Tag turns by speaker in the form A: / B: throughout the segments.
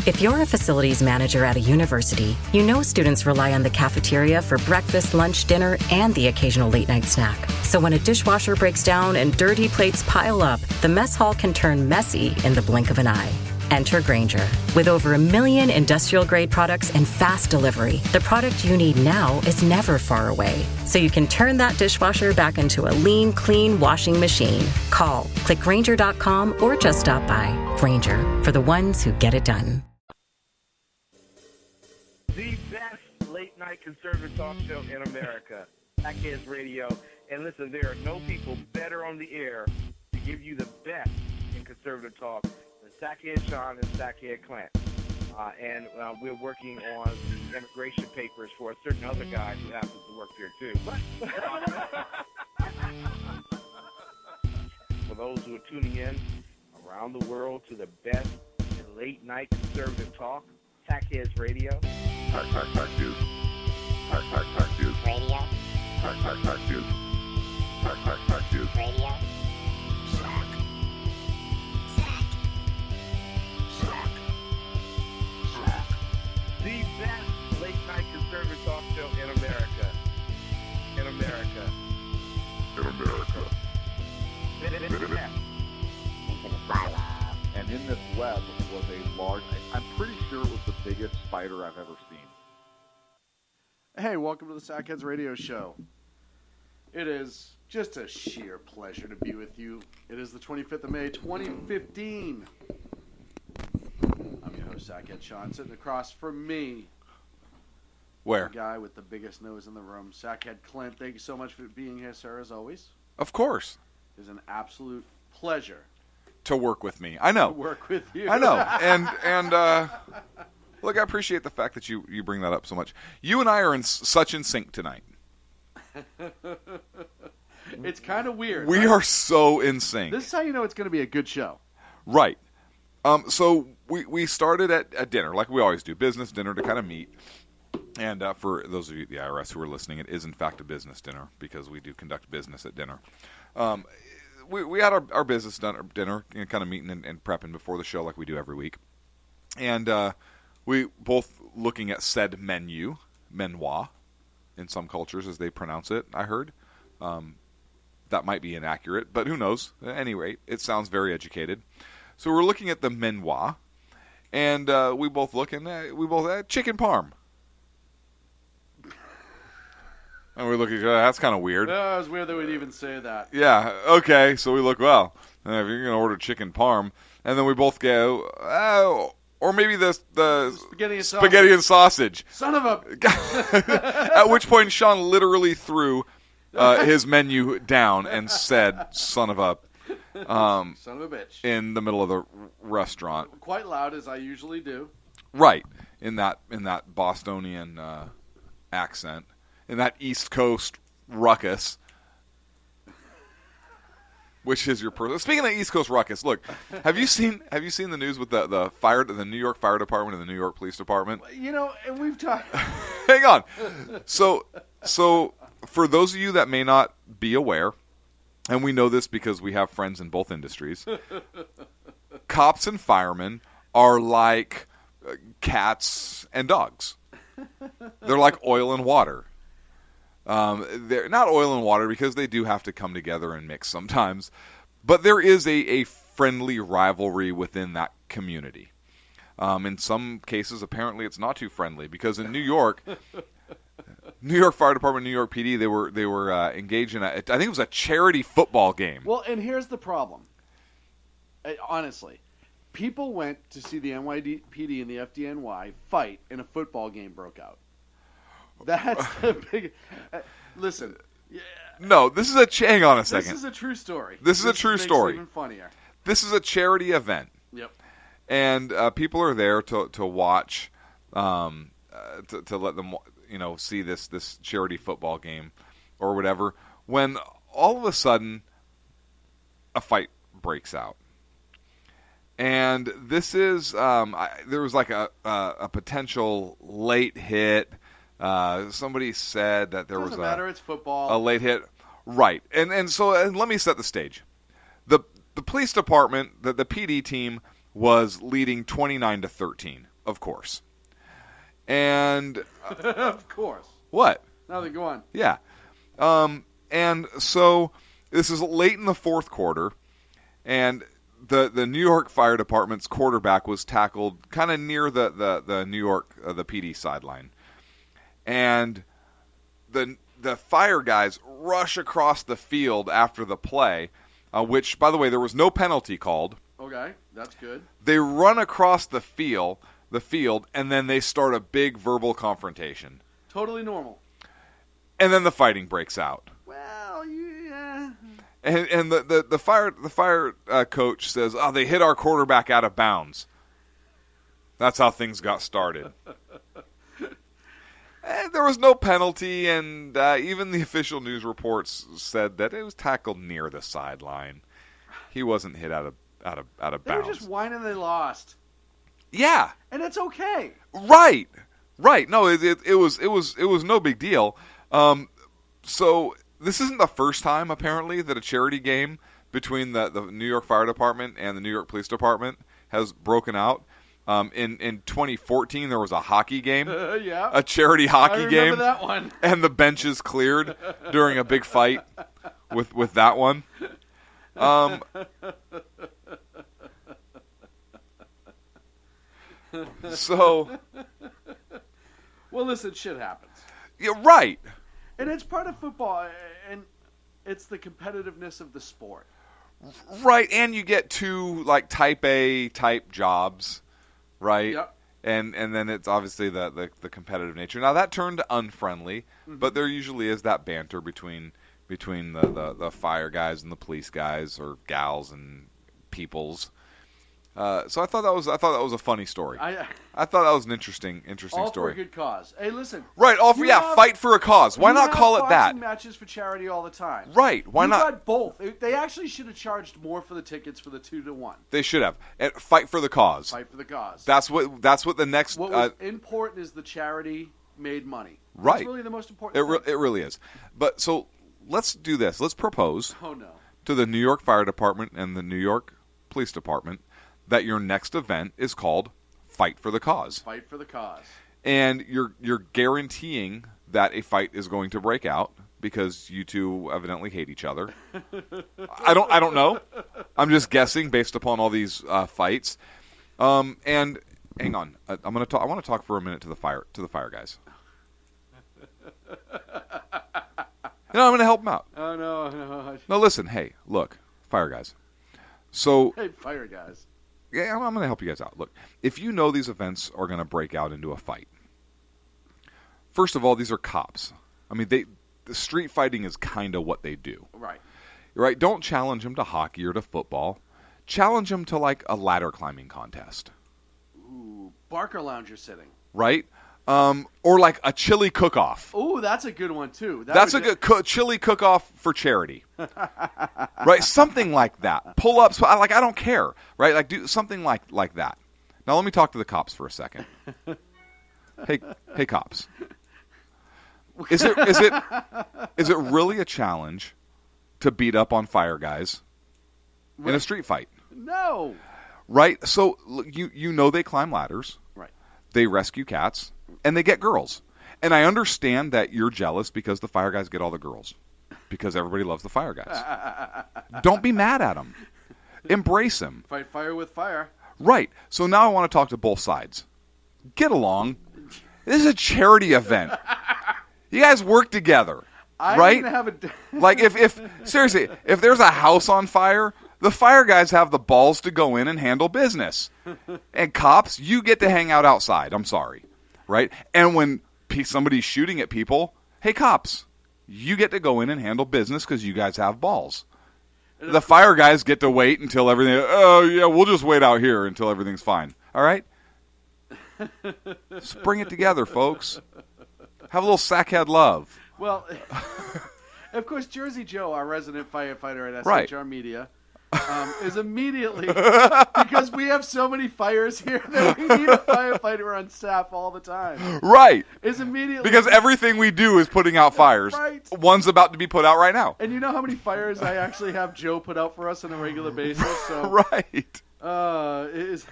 A: If you're a facilities manager at a university, you know students rely on the cafeteria for breakfast, lunch, dinner, and the occasional late-night snack. So when a dishwasher breaks down and dirty plates pile up, the mess hall can turn messy in the blink of an eye. Enter Grainger. With over 1 million industrial-grade products and fast delivery, the product you need now is never far away. So you can turn that dishwasher back into a lean, clean washing machine. Call, click Grainger.com, or just stop by. Grainger, for the ones who get it done.
B: The best late-night conservative talk show in America, Sackheads Radio. And listen, there are no people better on the air to give you the best in conservative talk than Sackhead Sean and Sackhead Clint. And we're working on the immigration papers for a certain other guy who happens to work here, too. For those who are tuning in around the world to the best in late-night conservative talk, Sackheads Radio.
C: Sack News. Sack News.
D: Radio.
C: Sack News. Sack News.
D: Radio.
C: Sack.
B: The best late-night conservative talk show in America. In America.
C: In America.
E: And in this web was a large, I'm pretty sure it was the biggest spider I've ever seen.
F: Hey, welcome to the Sackheads Radio Show. It is just a sheer pleasure to be with you. It is the 25th of May, 2015. I'm your host, Sackhead Sean, sitting across from me.
G: Where?
F: The guy with the biggest nose in the room, Sackhead Clint. Thank you so much for being here, sir, as always.
G: Of course.
F: It is an absolute pleasure
G: To work with me. I know.
F: to work with you.
G: I know. And look, I appreciate the fact that you bring that up so much. You and I are such in sync tonight.
F: It's kind of weird.
G: We
F: right?
G: are so in sync.
F: This is how you know it's going to be a good show.
G: Right. So we started at dinner, like we always do, business dinner to kind of meet. And for those of you at the IRS who are listening, it is in fact a business dinner because we do conduct business at dinner. We had our business dinner, you know, kind of meeting and prepping before the show like we do every week. And we both looking at said menu, menoir, in some cultures as they pronounce it, I heard. That might be inaccurate, but who knows? At any rate, it sounds very educated. So we're looking at the menoir, and we both look, and we both had chicken parm. And we look at each other, that's kind of weird.
F: No, it was weird that we'd even say that.
G: Yeah, okay, so we look, well, if you're going to order chicken parm, and then we both go, oh, or maybe the spaghetti and sausage.
F: Son of a...
G: At which point Sean literally threw his menu down and said, son of a...
F: son of a bitch.
G: In the middle of the restaurant.
F: Quite loud, as I usually do.
G: Right, in that Bostonian accent. In that East Coast ruckus, which is your person. Speaking of East Coast ruckus, look, have you seen the news with the New York Fire Department and the New York Police Department?
F: You know, and we've talked.
G: Hang on. So for those of you that may not be aware, and we know this because we have friends in both industries, cops and firemen are like cats and dogs. They're like oil and water. They're not oil and water because they do have to come together and mix sometimes, but there is a friendly rivalry within that community. In some cases, apparently, it's not too friendly because in New York Fire Department, New York PD, they were engaged in I think it was a charity football game.
F: Well, and here's the problem. Honestly, people went to see the NYPD and the FDNY fight, and a football game broke out. That's the big. Listen. Yeah,
G: no, this is hang on a second.
F: This is a true story.
G: This is a true story.
F: Even funnier.
G: This is a charity event.
F: Yep.
G: And people are there to watch, to let them see this charity football game or whatever. When all of a sudden a fight breaks out. And this is there was like a potential late hit. Somebody said that there
F: Doesn't matter. It's football.
G: a late hit, right? And so let me set the stage. The police department, the PD team was leading 29-13. of course. And
F: Of course.
G: what?
F: Nothing, go on.
G: Yeah. And so this is late in the fourth quarter, and the New York Fire Department's quarterback was tackled kind of near the New York the PD sideline, and the fire guys rush across the field after the play, which, by the way, there was no penalty called.
F: Okay, that's good.
G: They run across the field, and then they start a big verbal confrontation,
F: Totally normal.
G: and then the fighting breaks out.
F: Well, yeah.
G: And the fire coach says, "Oh, they hit our quarterback out of bounds." That's how things got started. And there was no penalty, and even the official news reports said that it was tackled near the sideline. He wasn't hit out of
F: They
G: bounds.
F: were just whining they lost.
G: Yeah,
F: And it's okay.
G: right. No, it was no big deal. So this isn't the first time, apparently, that a charity game between the New York Fire Department and the New York Police Department has broken out. In 2014, there was a hockey game,
F: Yeah.
G: a charity hockey
F: I
G: game,
F: remember that one.
G: and the benches cleared during a big fight with that one. So,
F: Well, listen, shit happens.
G: yeah, right.
F: And it's part of football, and it's the competitiveness of the sport.
G: Right, and you get two like type A type jobs, right?
F: Yep.
G: And then it's obviously the competitive nature. Now that turned unfriendly, but there usually is that banter between the fire guys and the police guys or gals and peoples. So I thought that was a funny story. I thought that was an interesting
F: All
G: story.
F: for a good cause. Hey, listen.
G: Right, all for
F: You
G: yeah,
F: have-
G: fight for a cause. Why
F: you
G: not
F: have
G: call it that?
F: boxing matches for charity all the time.
G: Right, why
F: You
G: not?
F: got both. They actually should have charged more for the tickets for the 2-to-1.
G: They should have. And fight for the cause.
F: Fight for the cause.
G: That's what the next
F: What was important is the charity made money.
G: Right.
F: That's really the most important thing.
G: it really is. But so let's do this. Let's propose
F: Oh, no.
G: to the New York Fire Department and the New York Police Department that your next event is called Fight for the Cause.
F: Fight for the cause.
G: And you're guaranteeing that a fight is going to break out because you two evidently hate each other. I don't know. I'm just guessing based upon all these fights. And hang on. I want to talk for a minute to the fire guys. I'm going to help them out.
F: Oh, no.
G: No, listen. Hey, look, fire guys. So
F: Hey, fire guys.
G: yeah, I'm going to help you guys out. Look, if you know these events are going to break out into a fight, first of all, these are cops. I mean, the street fighting is kind of what they do,
F: Right.
G: right? Don't challenge them to hockey or to football. Challenge them to like a ladder climbing contest,
F: Ooh, Barker Lounger sitting.
G: right? Or like a chili cook-off.
F: Ooh, that's a good one, too.
G: That's a good chili cook-off for charity, right? Something like that. Pull-ups, I don't care, right? Like do something like that. Now let me talk to the cops for a second. Hey, cops. Is it really a challenge to beat up on fire guys in a street fight?
F: No.
G: Right? So look, you know they climb ladders,
F: Right.
G: they rescue cats, and they get girls. And I understand that you're jealous because the fire guys get all the girls. Because everybody loves the fire guys. Don't be mad at them. Embrace them.
F: Fight fire with fire.
G: Right. So now I want to talk to both sides. Get along. This is a charity event. You guys work together.
F: I'm
G: right?
F: gonna have a.
G: Like if seriously, if there's a house on fire, the fire guys have the balls to go in and handle business. And cops, you get to hang out outside. I'm sorry. Right? And when somebody's shooting at people, hey cops, you get to go in and handle business because you guys have balls. The fire guys get to wait until everything. Oh yeah, we'll just wait out here until everything's fine. All right. Let's bring it together, folks. Have a little sackhead love.
F: Well, of course, Jersey Joe, our resident firefighter at
G: Right.
F: SHR Media, is immediately, because we have so many fires here that we need a firefighter on staff all the time,
G: Right.
F: is immediately.
G: Because everything we do is putting out fires.
F: Right.
G: One's about to be put out right now.
F: And you know how many fires I actually have Joe put out for us on a regular basis? So,
G: Right.
F: it is.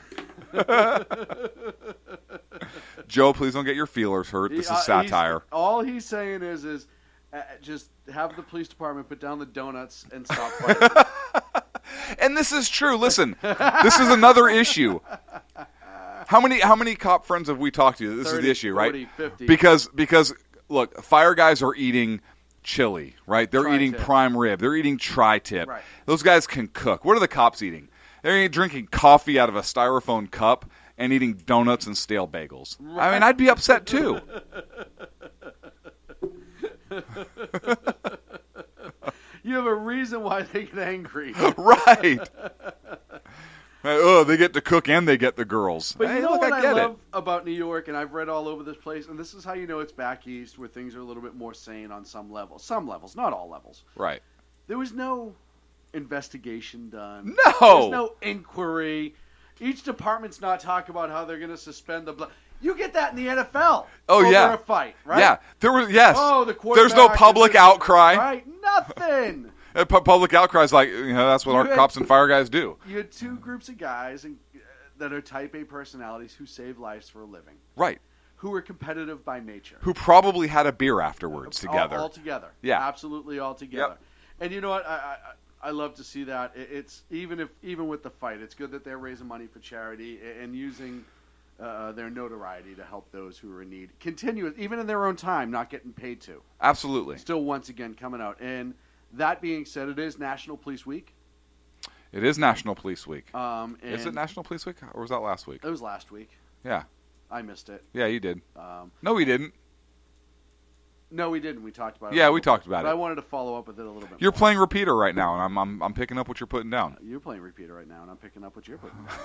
G: Joe, please don't get your feelers hurt. This is satire.
F: All he's saying is just have the police department put down the donuts and stop fighting.
G: And this is true. Listen, this is another issue. How many cop friends have we talked to? This
F: 30,
G: is the issue,
F: 40,
G: right?
F: 50.
G: Because look, fire guys are eating chili, right? They're eating
F: Tri-tip.
G: prime rib. They're eating tri-tip.
F: Right.
G: Those guys can cook. What are the cops eating? They're drinking coffee out of a styrofoam cup and eating donuts and stale bagels. Right. I mean, I'd be upset too.
F: You have a reason why they get angry.
G: Right. Oh, they get to cook and they get the girls.
F: But
G: hey,
F: you know
G: look,
F: what
G: I get
F: love
G: it.
F: about New York, and I've read all over this place, and this is how you know it's back east, where things are a little bit more sane on some levels. Some levels, not all levels.
G: Right.
F: There was no investigation done.
G: No.
F: There's no inquiry. Each department's not talking about how they're going to suspend the... You get that in the NFL.
G: Oh,
F: over
G: yeah.
F: a fight, right?
G: Yeah. There was, yes.
F: Oh, the
G: There's no
F: quarterback
G: public
F: is-
G: outcry.
F: Right, nothing.
G: Public outcry is like, that's what
F: You
G: our
F: had-
G: cops and fire guys do.
F: You had two groups of guys that are type A personalities who save lives for a living,
G: Right.
F: who are competitive by nature.
G: Who probably had a beer afterwards together.
F: All together.
G: Yeah.
F: Absolutely all together.
G: Yep.
F: And you know what? I love to see that. It's even with the fight, it's good that they're raising money for charity and using their notoriety to help those who are in need. Continue, even in their own time, not getting paid to.
G: Absolutely.
F: Still, once again, coming out. And that being said, it is National Police Week.
G: It is National Police Week.
F: And
G: Is it National Police Week? Or was that last week?
F: It was last week.
G: Yeah.
F: I missed it.
G: Yeah, you did.
F: Um,
G: No, we didn't.
F: No, we didn't. We talked about it.
G: Yeah,
F: a little
G: we talked
F: bit,
G: about
F: but
G: it.
F: I wanted to follow up with it a little bit
G: You're
F: more.
G: playing repeater right now, and I'm picking up what you're putting down.
F: You're playing repeater right now, and I'm picking up what you're putting down.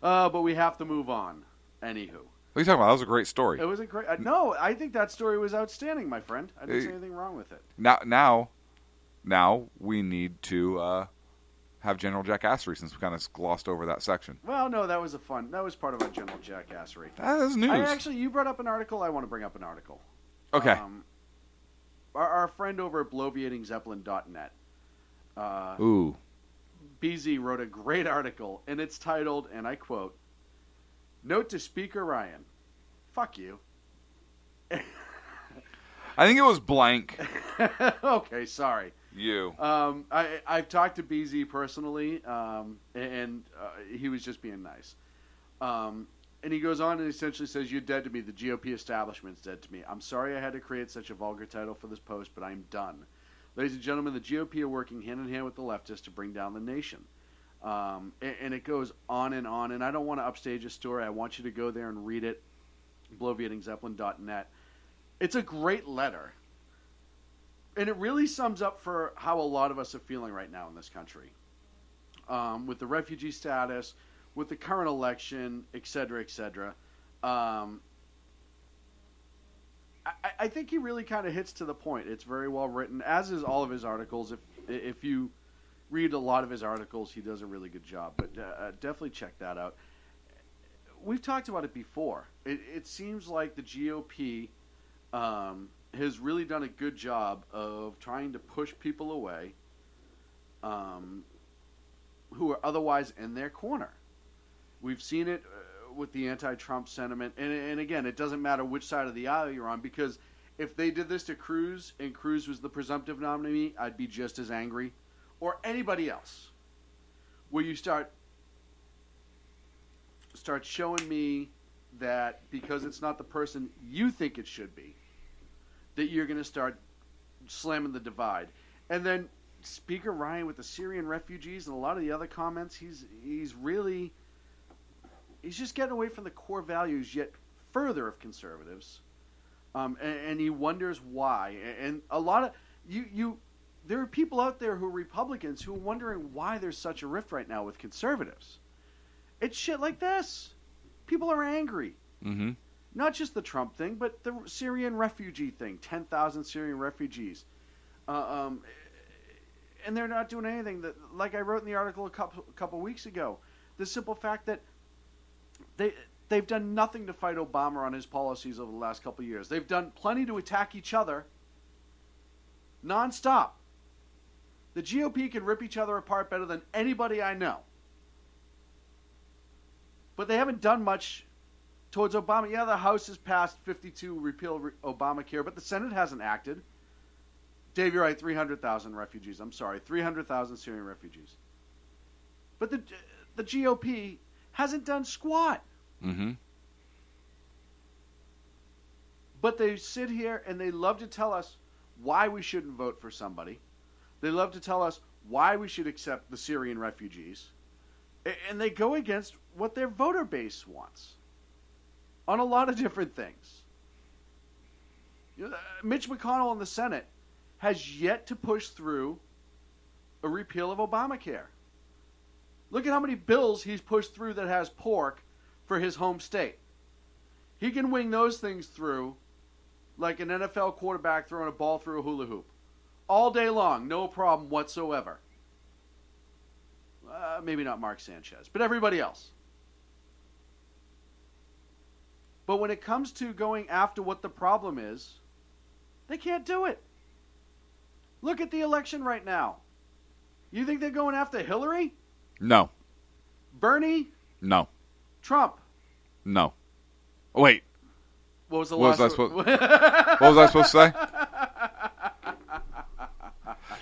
F: But we have to move on. Anywho.
G: What are you talking about? That was a great story.
F: It was a great... no, I think that story was outstanding, my friend. I didn't see anything wrong with it.
G: Now we need to have General Jackassery, since we kind of glossed over that section.
F: Well, no, that was That was part of our general jackassery.
G: That is news.
F: You brought up an article. I want to bring up an article.
G: Okay.
F: Our friend over at bloviatingzeppelin.net,
G: Ooh.
F: BZ, wrote a great article, and it's titled, and I quote, "Note to Speaker Ryan, fuck you."
G: I think it was blank.
F: Okay, sorry.
G: You.
F: I've talked to BZ personally, and he was just being nice. And he goes on and essentially says, "You're dead to me. The GOP establishment's dead to me. I'm sorry I had to create such a vulgar title for this post, but I'm done. Ladies and gentlemen, the GOP are working hand in hand with the leftists to bring down the nation." And it goes on, and I don't want to upstage a story. I want you to go there and read it, bloviatingzeppelin.net. It's a great letter. And it really sums up for how a lot of us are feeling right now in this country. With the refugee status, with the current election, et cetera, et cetera. I think he really kind of hits to the point. It's very well written, as is all of his articles. If you read a lot of his articles, he does a really good job. But definitely check that out. We've talked about it before. It seems like the GOP has really done a good job of trying to push people away who are otherwise in their corner. We've seen it with the anti-Trump sentiment. And again, it doesn't matter which side of the aisle you're on, because if they did this to Cruz and Cruz was the presumptive nominee, I'd be just as angry. Or anybody else. Where you start showing me that because it's not the person you think it should be, that you're going to start slamming the divide. And then Speaker Ryan with the Syrian refugees and a lot of the other comments, he's just getting away from the core values yet further of conservatives. And he wonders why. And a lot of there are people out there who are Republicans who are wondering why there's such a rift right now with conservatives. It's shit like this. People are angry.
G: Mm-hmm.
F: Not just the Trump thing, but the Syrian refugee thing. 10,000 Syrian refugees. And they're not doing anything. That, like I wrote in the article a couple weeks ago, the simple fact that they've done nothing to fight Obama on his policies over the last couple of years. They've done plenty to attack each other nonstop. The GOP can rip each other apart better than anybody I know. But they haven't done much towards Obama. Yeah, the House has passed 52 repeal Obamacare, but the Senate hasn't acted. Dave, you're right, 300,000 refugees. I'm sorry, 300,000 Syrian refugees. But the GOP hasn't done squat.
G: Mm-hmm.
F: But they sit here and they love to tell us why we shouldn't vote for somebody. They love to tell us why we should accept the Syrian refugees. And they go against what their voter base wants on a lot of different things. Mitch McConnell in the Senate has yet to push through a repeal of Obamacare. Look at how many bills he's pushed through that has pork for his home state. He can wing those things through like an NFL quarterback throwing a ball through a hula hoop. All day long, no problem whatsoever. Maybe not Mark Sanchez, but everybody else. But when it comes to going after what the problem is, they can't do it. Look at the election right now. You think they're going after Hillary?
G: No.
F: Bernie?
G: No.
F: Trump?
G: No. Oh, wait.
F: What was the
G: What
F: last
G: was I supposed to say?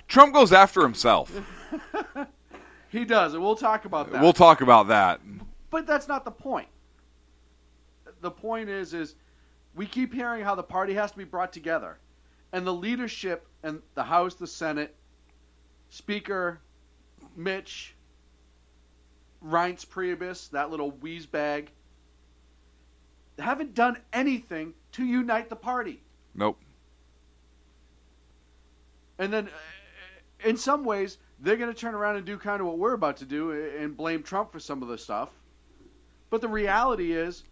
G: Trump goes after himself.
F: He does, and we'll talk about that.
G: We'll talk about that.
F: But that's not the point. The point is we keep hearing how the party has to be brought together. And the leadership and the House, the Senate, Speaker, Mitch, Reince Priebus, that little wheeze bag, haven't done anything to unite the party.
G: Nope.
F: And then, in some ways, they're going to turn around and do kind of what we're about to do and blame Trump for some of the stuff. But the reality is,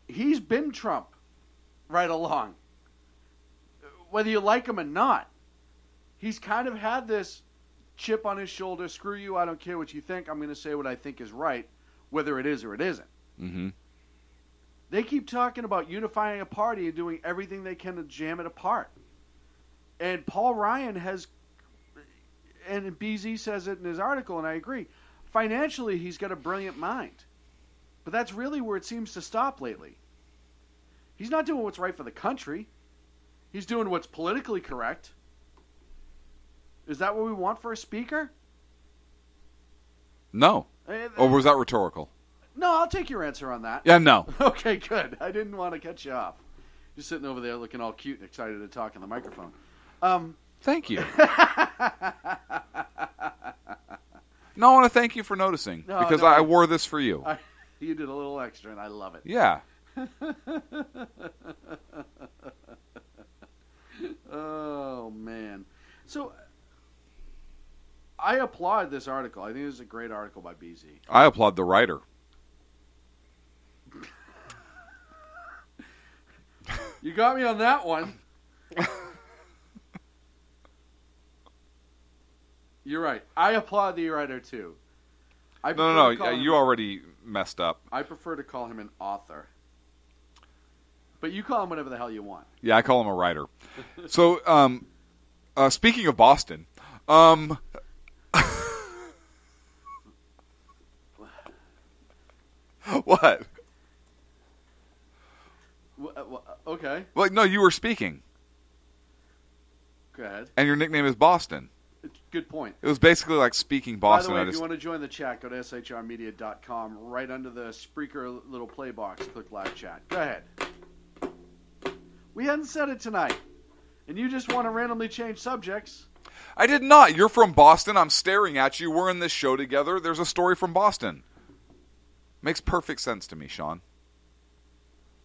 F: he's been Trump right along. Whether you like him or not, he's kind of had this chip on his shoulder. Screw you, I don't care what you think. I'm going to say what I think is right, whether it is or it isn't.
G: Mm-hmm.
F: They keep talking about unifying a party and doing everything they can to jam it apart. And Paul Ryan has, and BZ says it in his article, and I agree, financially he's got a brilliant mind. But that's really where it seems to stop lately. He's not doing what's right for the country. He's doing what's politically correct. Is that what we want for a speaker?
G: No. Or was that rhetorical?
F: No, I'll take your answer on that.
G: Yeah, no.
F: Okay, good. I didn't want to cut you off. You're sitting over there looking all cute and excited to talk on the microphone.
G: Thank you. No, I want to thank you for noticing. Because I wore this for you.
F: You did a little extra, and I love it.
G: Yeah.
F: Oh, man. So, I applaud this article. I think this is a great article by BZ.
G: I applaud the writer.
F: You got me on that one. You're right. I applaud the writer, too.
G: No. You already messed up.
F: I prefer to call him an author. But you call him whatever the hell you want.
G: Yeah, I call him a writer. So, speaking of Boston, what?
F: Okay.
G: Well, no, you were speaking.
F: Go ahead.
G: And your nickname is Boston.
F: Good point.
G: It was basically like speaking Boston.
F: By the way, if you want to join the chat, go to shrmedia.com. Right under the Spreaker little play box, click live chat. Go ahead. We hadn't said it tonight. And you just want to randomly change subjects.
G: I did not. You're from Boston. I'm staring at you. We're in this show together. There's a story from Boston. Makes perfect sense to me, Sean.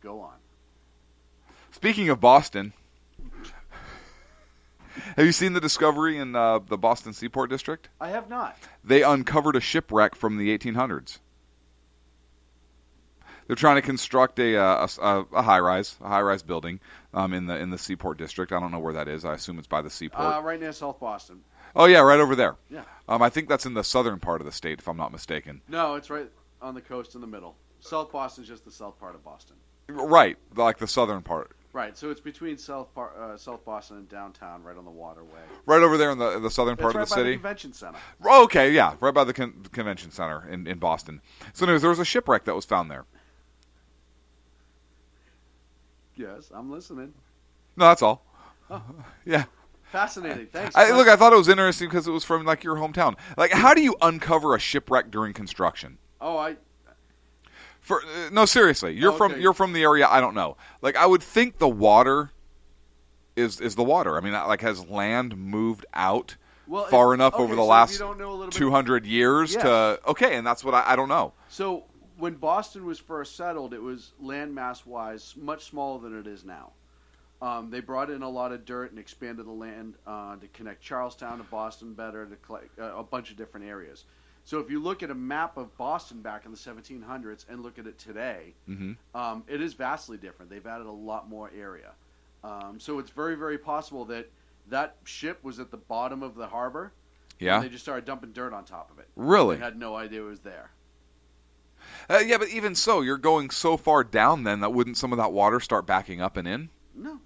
F: Go on.
G: Speaking of Boston, have you seen the discovery in the Boston Seaport District?
F: I have not.
G: They uncovered a shipwreck from the 1800s. They're trying to construct a high-rise building in the Seaport District. I don't know where that is. I assume it's by the seaport.
F: Right near South Boston.
G: Oh yeah, right over there.
F: Yeah.
G: I think that's in the southern part of the state, if I'm not mistaken.
F: No, it's right on the coast in the middle. South Boston's just the south part of Boston.
G: Right, like the southern part.
F: Right, so it's between South Boston and downtown, right on the waterway.
G: Right over there in the southern part
F: It's
G: of
F: right
G: the
F: by the
G: city.
F: convention center.
G: Oh, okay, yeah, right by the convention center in Boston. So anyways, there was a shipwreck that was found there.
F: Yes, I'm listening.
G: No, that's all. Yeah.
F: Fascinating. Thanks.
G: Look, I thought it was interesting because it was from like your hometown. Like, how do you uncover a shipwreck during construction? No, seriously, you're from the area. I don't know. Like, I would think the water is the water. I mean, like, has land moved out far enough over the last 200 years to okay, and that's what I don't know.
F: So when Boston was first settled, it was landmass wise much smaller than it is now. They brought in a lot of dirt and expanded the land to connect Charlestown to Boston better, to collect a bunch of different areas. So if you look at a map of Boston back in the 1700s and look at it today, it is vastly different. They've added a lot more area. So it's very, very possible that ship was at the bottom of the harbor, and they just started dumping dirt on top of it.
G: Really?
F: They had no idea it was there.
G: Yeah, but even so, you're going so far down then that wouldn't some of that water start backing up and in?
F: No.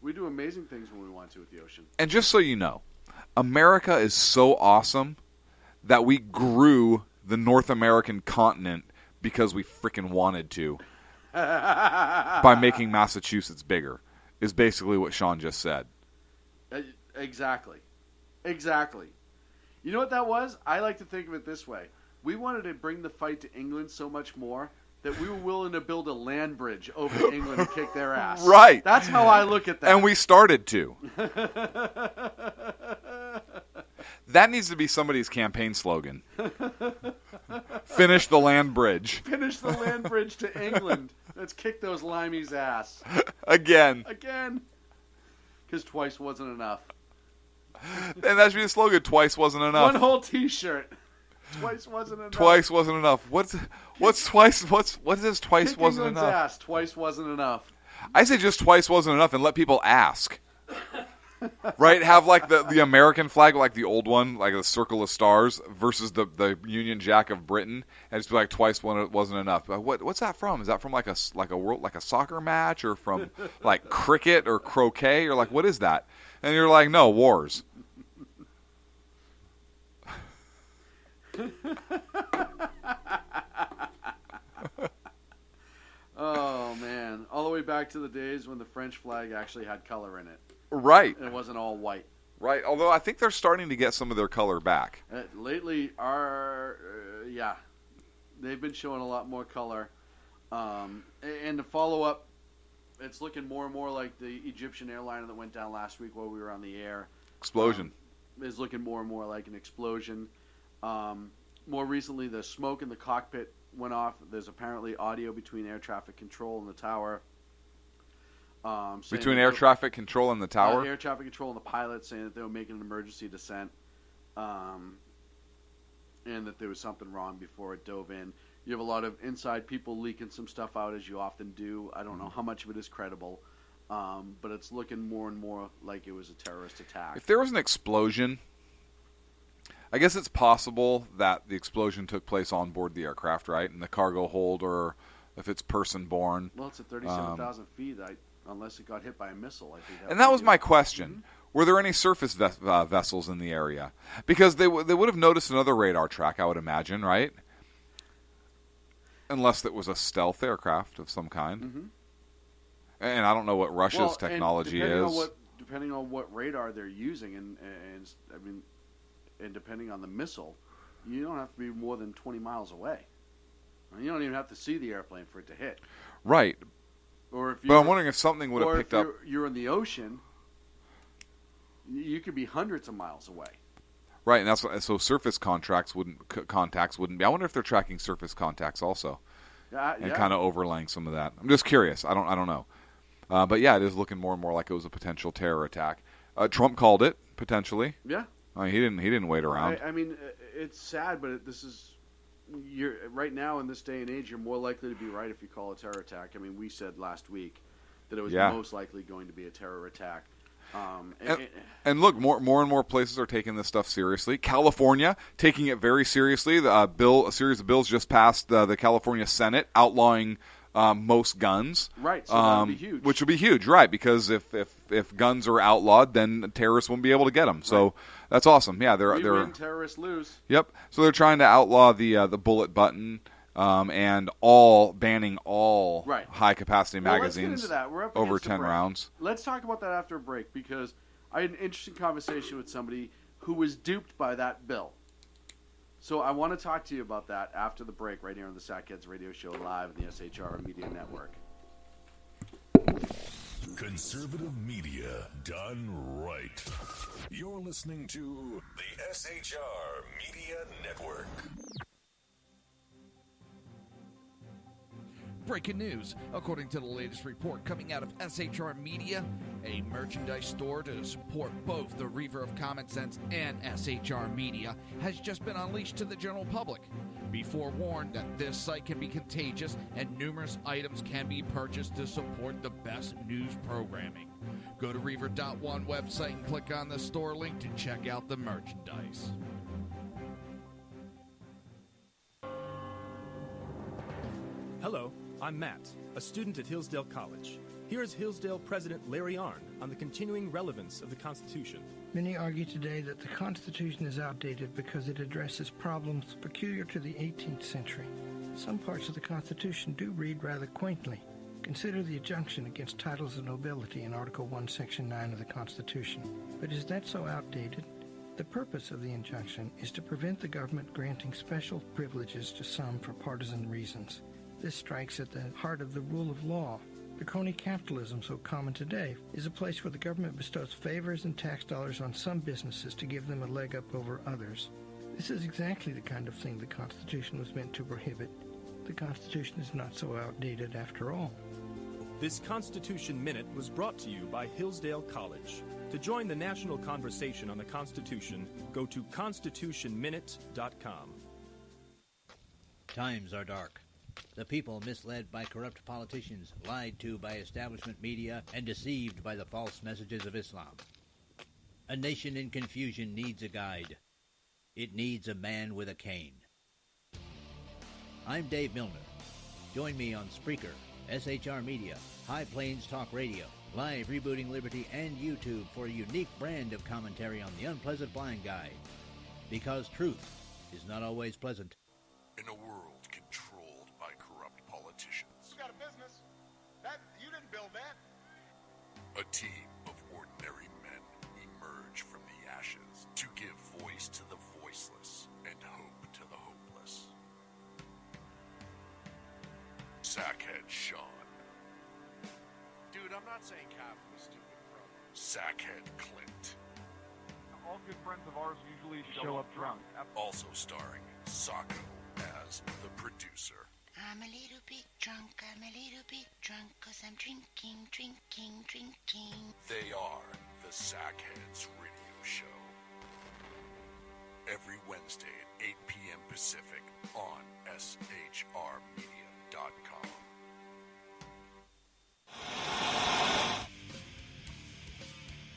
F: We do amazing things when we want to with the ocean.
G: And just so you know, America is so awesome that we grew the North American continent because we freaking wanted to by making Massachusetts bigger, is basically what Sean just said.
F: Exactly. You know what that was? I like to think of it this way. We wanted to bring the fight to England so much more that we were willing to build a land bridge over to England and kick their ass.
G: Right.
F: That's how I look at that.
G: And we started to. That needs to be somebody's campaign slogan. Finish the land bridge.
F: Finish the land bridge to England. Let's kick those limeys' ass.
G: Again.
F: Because twice wasn't enough.
G: And that should be the slogan. Twice wasn't enough.
F: One whole T-shirt. Twice wasn't enough.
G: Twice wasn't enough. What's twice? What is twice
F: Kick
G: wasn't
F: England's
G: enough?
F: ass. Twice wasn't enough.
G: I say just twice wasn't enough, and let people ask. Right? Have like the American flag, like the old one, like the circle of stars, versus the Union Jack of Britain, and just be like twice wasn't enough. But what's that from? Is that from like a world, like a soccer match, or from like cricket or croquet, or like what is that? And you're like, no, wars.
F: Oh man, all the way back to the days when the French flag actually had color in it.
G: Right.
F: And it wasn't all white.
G: Right. Although I think they're starting to get some of their color back.
F: Lately, they've been showing a lot more color. And to follow up, it's looking more and more like the Egyptian airliner that went down last week while we were on the air.
G: Explosion.
F: Is looking more and more like an explosion. More recently, the smoke in the cockpit went off. There's apparently audio between air traffic control and the tower.
G: Between air traffic control and the tower?
F: Air traffic control and the pilot saying that they were making an emergency descent, and that there was something wrong before it dove in. You have a lot of inside people leaking some stuff out, as you often do. I don't know how much of it is credible, but it's looking more and more like it was a terrorist attack.
G: If there was an explosion, I guess it's possible that the explosion took place on board the aircraft, right? In the cargo hold, or if it's person-borne.
F: Well, it's at 37,000 feet. Unless it got hit by a missile, I think.
G: And that was my question. Mm-hmm. Were there any surface vessels in the area? Because they would have noticed another radar track, I would imagine, right? Unless it was a stealth aircraft of some kind.
F: Mm-hmm.
G: And I don't know what Russia's technology is.
F: Depending on what radar they're using, and depending on the missile, you don't have to be more than 20 miles away. You don't even have to see the airplane for it to hit.
G: Right. But I'm wondering if something would have picked up.
F: You're in the ocean, you could be hundreds of miles away.
G: Right, and that's what, so surface contacts wouldn't be. I wonder if they're tracking surface contacts also, and kind of overlaying some of that. I'm just curious. I don't know, but yeah, it is looking more and more like it was a potential terror attack. Trump called it potentially.
F: Yeah,
G: I mean, he didn't wait around.
F: I mean, it's sad, but this is. Right now in this day and age, you're more likely to be right if you call a terror attack. I mean, we said last week that it was most likely going to be a terror attack.
G: And look, more and more places are taking this stuff seriously. California taking it very seriously. A series of bills just passed the California Senate outlawing most guns.
F: Right, so that would be huge.
G: Which would be huge, right? Because if guns are outlawed, then terrorists won't be able to get them. So that's awesome. Yeah,
F: we win, terrorists lose.
G: Yep. So they're trying to outlaw the bullet button and banning all high capacity magazines.
F: Let's get into that. We're up
G: over
F: against
G: 10 rounds.
F: Let's talk about that after a break because I had an interesting conversation with somebody who was duped by that bill. So I want to talk to you about that after the break right here on the Sackheads Radio Show live on the SHR Media Network.
D: Conservative media done right. You're listening to the SHR Media Network.
H: Breaking news. According to the latest report coming out of SHR Media, a merchandise store to support both the Reaver of Common Sense and SHR Media has just been unleashed to the general public. Be forewarned that this site can be contagious and numerous items can be purchased to support the best news programming. Go to Reaver.one website and click on the store link to check out the merchandise.
I: Hello, I'm Matt, a student at Hillsdale College. Here is Hillsdale President Larry Arnn on the continuing relevance of the Constitution.
J: Many argue today that the Constitution is outdated because it addresses problems peculiar to the 18th century. Some parts of the Constitution do read rather quaintly. Consider the injunction against titles of nobility in Article 1, Section 9 of the Constitution. But is that so outdated? The purpose of the injunction is to prevent the government granting special privileges to some for partisan reasons. This strikes at the heart of the rule of law. The crony capitalism so common today is a place where the government bestows favors and tax dollars on some businesses to give them a leg up over others. This is exactly the kind of thing the Constitution was meant to prohibit. The Constitution is not so outdated after all.
I: This Constitution Minute was brought to you by Hillsdale College. To join the national conversation on the Constitution, go to constitutionminute.com.
K: Times are dark. The people misled by corrupt politicians, lied to by establishment media, and deceived by the false messages of Islam. A nation in confusion needs a guide. It needs a man with a cane. I'm Dave Milner. Join me on Spreaker, SHR Media, High Plains Talk Radio, Live Rebooting Liberty, and YouTube for a unique brand of commentary on the unpleasant blind guide. Because truth is not always pleasant.
D: In a world controlled by corrupt politicians.
L: You got a business. You didn't build that.
D: A team of ordinary men emerge from the ashes to give voice to the voiceless and hope to the hopeless. Sackhead Sean.
M: Dude, I'm not saying Calf was stupid, bro.
D: Sackhead Clint.
E: All good friends of ours usually show up drunk.
D: Also starring Sacco as the producer.
N: I'm a little bit drunk, 'cause I'm drinking.
D: They are the Sackheads Radio Show. Every Wednesday at 8 p.m. Pacific on shrmedia.com.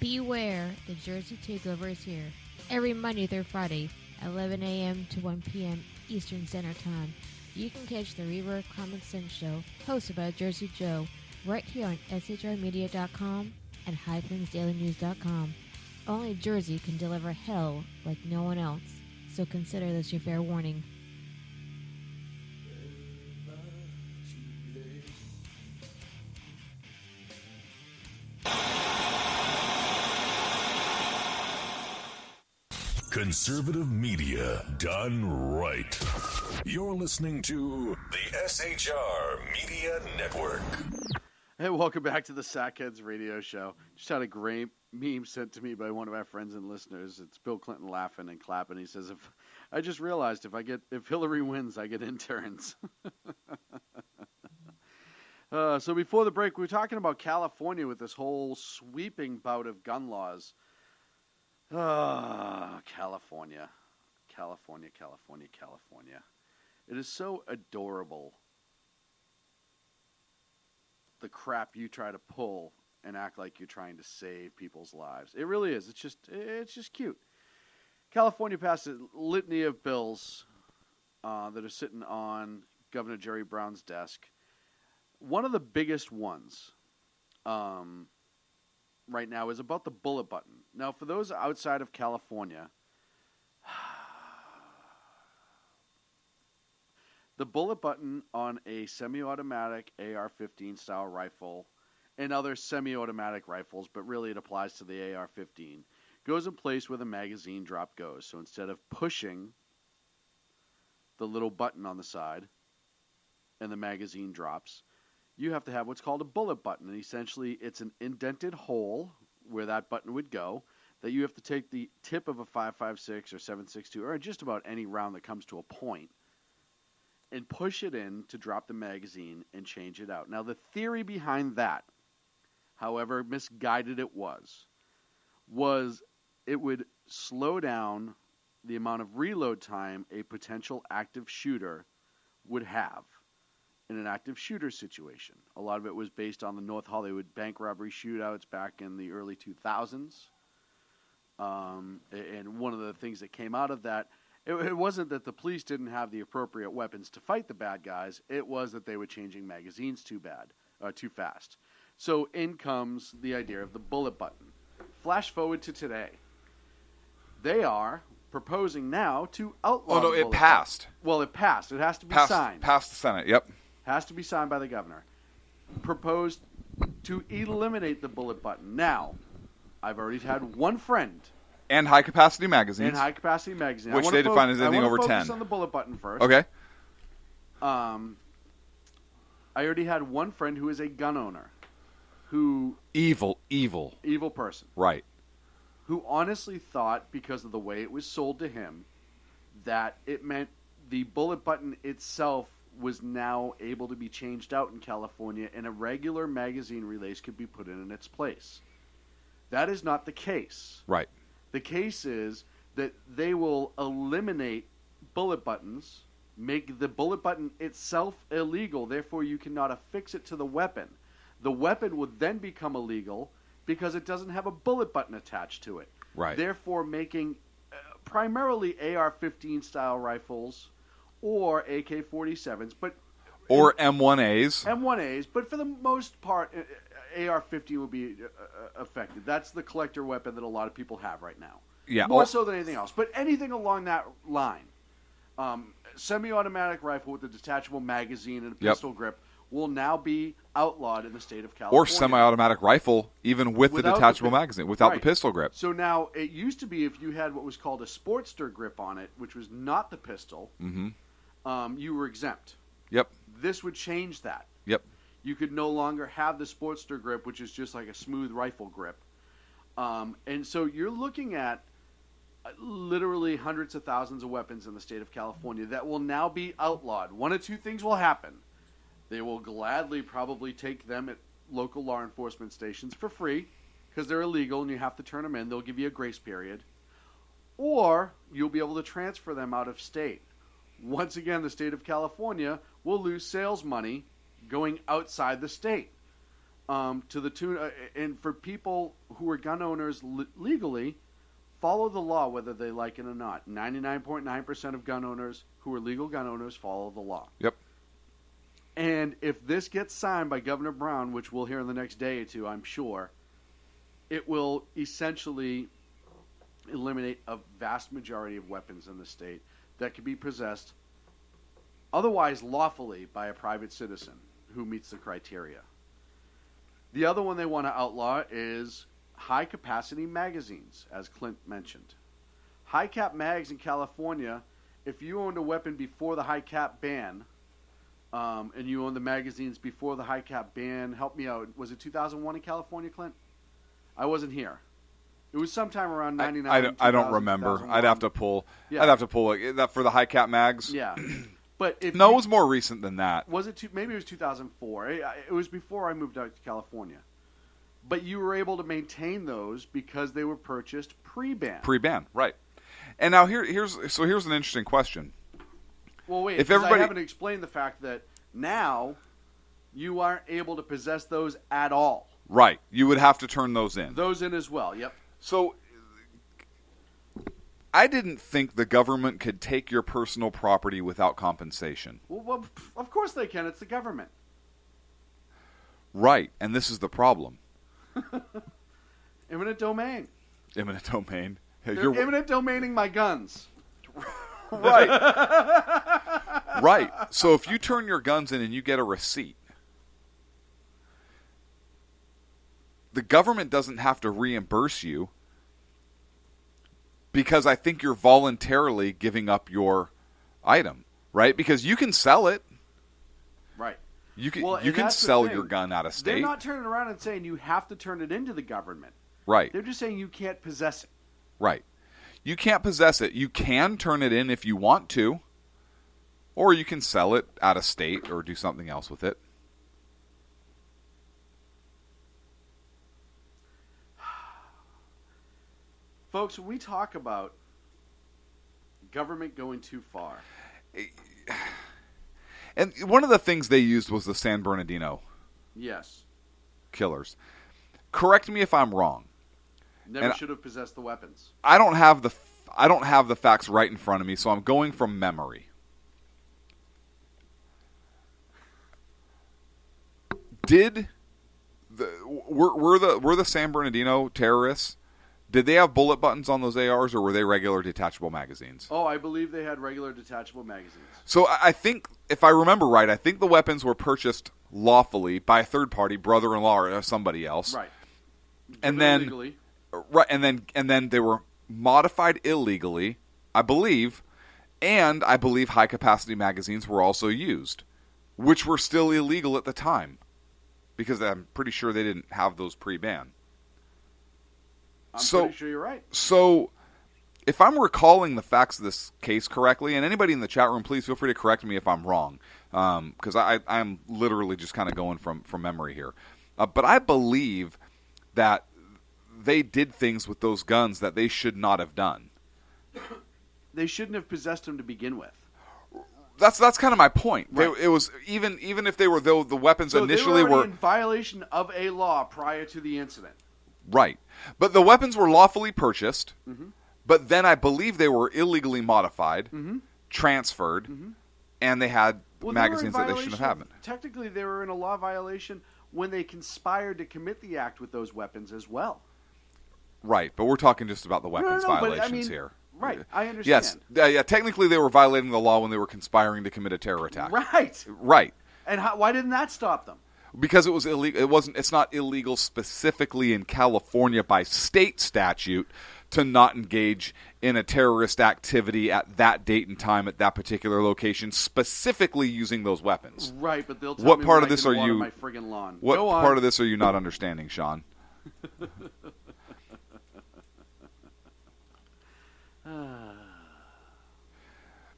O: Beware, the Jersey Takeover is here. Every Monday through Friday, 11 a.m. to 1 p.m. Eastern Standard Time. You can catch the Reaver of Common Sense Show, hosted by Jersey Joe, right here on shrmedia.com and highplainsdailynews.com. Only Jersey can deliver hell like no one else, so consider this your fair warning.
D: Conservative media done right. You're listening to the SHR Media Network.
F: Hey, welcome back to the Sackheads Radio Show. Just had a great meme sent to me by one of our friends and listeners. It's Bill Clinton laughing and clapping. He says, "If I just realized if Hillary wins, I get interns." So before the break, we were talking about California with this whole sweeping bout of gun laws. California. It is so adorable, the crap you try to pull and act like you're trying to save people's lives. It really is. It's just cute. California passed a litany of bills that are sitting on Governor Jerry Brown's desk. one of the biggest ones right now is about the bullet button. Now, for those outside of California, the bullet button on a semi-automatic AR-15 style rifle and other semi-automatic rifles, but really it applies to the AR-15, goes in place where the magazine drop goes. So instead of pushing the little button on the side and the magazine drops, you have to have what's called a bullet button. And essentially, it's an indented hole where that button would go that you have to take the tip of a 5.56 or 7.62 or just about any round that comes to a point and push it in to drop the magazine and change it out. Now, the theory behind that, however misguided it was it would slow down the amount of reload time a potential active shooter would have in an active shooter situation. A lot of it was based on the North Hollywood bank robbery shootouts back in the early 2000s. And one of the things that came out of that, it wasn't that the police didn't have the appropriate weapons to fight the bad guys. It was that they were changing magazines too fast. So in comes the idea of the bullet button. Flash forward to today. They are proposing now to outlaw.
G: Oh no,
F: the
G: it
F: bullet
G: passed.
F: button. Well, it passed. It has to be signed.
G: Passed the Senate. Yep.
F: Has to be signed by the governor. Proposed to eliminate the bullet button. Now, I've already had one friend.
G: And high-capacity magazines.
F: And high-capacity magazines.
G: Which they define as anything over 10.
F: I want to focus on the bullet button first.
G: Okay.
F: I already had one friend who is a gun owner. Who... Evil person.
G: Right.
F: Who honestly thought, because of the way it was sold to him, that it meant the bullet button itself was now able to be changed out in California and a regular magazine release could be put in its place. That is not the case.
G: Right.
F: The case is that they will eliminate bullet buttons, make the bullet button itself illegal, therefore you cannot affix it to the weapon. The weapon would then become illegal because it doesn't have a bullet button attached to it.
G: Right.
F: Therefore making primarily AR-15 style rifles or AK-47s,
G: or M1As.
F: M1As, but for the most part, AR-15 will be affected. That's the collector weapon that a lot of people have right now.
G: Yeah.
F: More so than anything else. But anything along that line, semi-automatic rifle with a detachable magazine and a pistol grip will now be outlawed in the state of California.
G: Or semi-automatic rifle, even with the detachable magazine, without the pistol grip.
F: So now, it used to be if you had what was called a Sportster grip on it, which was not the pistol, you were exempt.
G: Yep.
F: This would change that.
G: Yep.
F: You could no longer have the Sportster grip, which is just like a smooth rifle grip. And so you're looking at literally hundreds of thousands of weapons in the state of California that will now be outlawed. One of two things will happen. They will gladly probably take them at local law enforcement stations for free because they're illegal and you have to turn them in. They'll give you a grace period. Or you'll be able to transfer them out of state. Once again, the state of California will lose sales money going outside the state. To the tune, and for people who are gun owners legally, follow the law whether they like it or not. 99.9% of gun owners who are legal gun owners follow the law.
G: Yep.
F: And if this gets signed by Governor Brown, which we'll hear in the next day or two, I'm sure, it will essentially eliminate a vast majority of weapons in the state that can be possessed otherwise lawfully by a private citizen who meets the criteria. The other one they want to outlaw is high-capacity magazines, as Clint mentioned. High-cap mags in California, if you owned a weapon before the high-cap ban, and you owned the magazines before the high-cap ban, help me out, was it 2001 in California, Clint? I wasn't here. It was sometime around 99.
G: I don't remember. I'd have to pull.
F: Yeah.
G: I'd have to pull that for the high-cap mags.
F: Yeah. But if
G: it was more recent than that.
F: Was it? Maybe it was 2004. It was before I moved out to California. But you were able to maintain those because they were purchased pre-ban.
G: Pre-ban, right? And now here's an interesting question.
F: Well, wait.
G: If
F: I haven't explained the fact that now you aren't able to possess those at all.
G: Right. You would have to turn those in.
F: Those in as well. Yep.
G: So I didn't think the government could take your personal property without compensation.
F: Well, of course they can. It's the government.
G: Right, and this is the problem.
F: Eminent domain.
G: Eminent domain.
F: They're eminent domaining my guns.
G: Right. Right. So if you turn your guns in and you get a receipt, the government doesn't have to reimburse you because I think you're voluntarily giving up your item, right? Because you can sell it.
F: Right.
G: You can
F: Well,
G: you
F: and
G: can
F: that's the
G: sell
F: thing.
G: your gun out of state.
F: They're not turning around and saying you have to turn it into the government.
G: Right.
F: They're just saying you can't possess it.
G: Right. You can't possess it. You can turn it in if you want to, or you can sell it out of state or do something else with it.
F: Folks, when we talk about government going too far.
G: And one of the things they used was the San Bernardino
F: Yes.
G: killers. Correct me if I'm wrong.
F: Never
G: And
F: should have possessed the weapons.
G: I don't have the facts right in front of me, so I'm going from memory. Were the San Bernardino terrorists? Did they have bullet buttons on those ARs, or were they regular detachable magazines?
F: Oh, I believe they had regular detachable magazines.
G: So I think, if I remember right, I think the weapons were purchased lawfully by a third party, brother-in-law or somebody else.
F: Right.
G: And
F: Given
G: then
F: illegally.
G: right, and then they were modified illegally, I believe, and I believe high capacity magazines were also used, which were still illegal at the time, because I'm pretty sure they didn't have those pre-ban.
F: I'm pretty sure you're right.
G: So, if I'm recalling the facts of this case correctly, and anybody in the chat room, please feel free to correct me if I'm wrong, because I'm literally just kind of going from memory here. But I believe that they did things with those guns that they should not have done.
F: They shouldn't have possessed them to begin with.
G: That's kind of my point.
F: Right.
G: It was even if they were, though the weapons
F: So
G: initially
F: they were
G: were
F: already in violation of a law prior to the incident.
G: right, but the weapons were lawfully purchased.
F: Mhm.
G: But then I believe they were illegally modified,
F: Mhm.
G: transferred, and they had
F: Well,
G: magazines
F: they were in
G: that they shouldn't have
F: violation
G: happened.
F: Technically, they were in a law violation when they conspired to commit the act with those weapons as well.
G: Right, but we're talking just about the weapons
F: but,
G: violations here.
F: Right, I
G: Yes,
F: understand.
G: yeah. Technically, they were violating the law when they were conspiring to commit a terror attack.
F: Right.
G: Right,
F: And why didn't that stop them?
G: because it was illegal. It wasn't. It's not illegal specifically in California by state statute to not engage in a terrorist activity at that date and time at that particular location, specifically using those weapons.
F: Right, but they'll tell
G: What
F: me
G: part
F: when
G: of
F: I
G: this
F: can
G: are
F: water
G: you?
F: my friggin' lawn.
G: What
F: Go on.
G: part of this are you not understanding, Sean?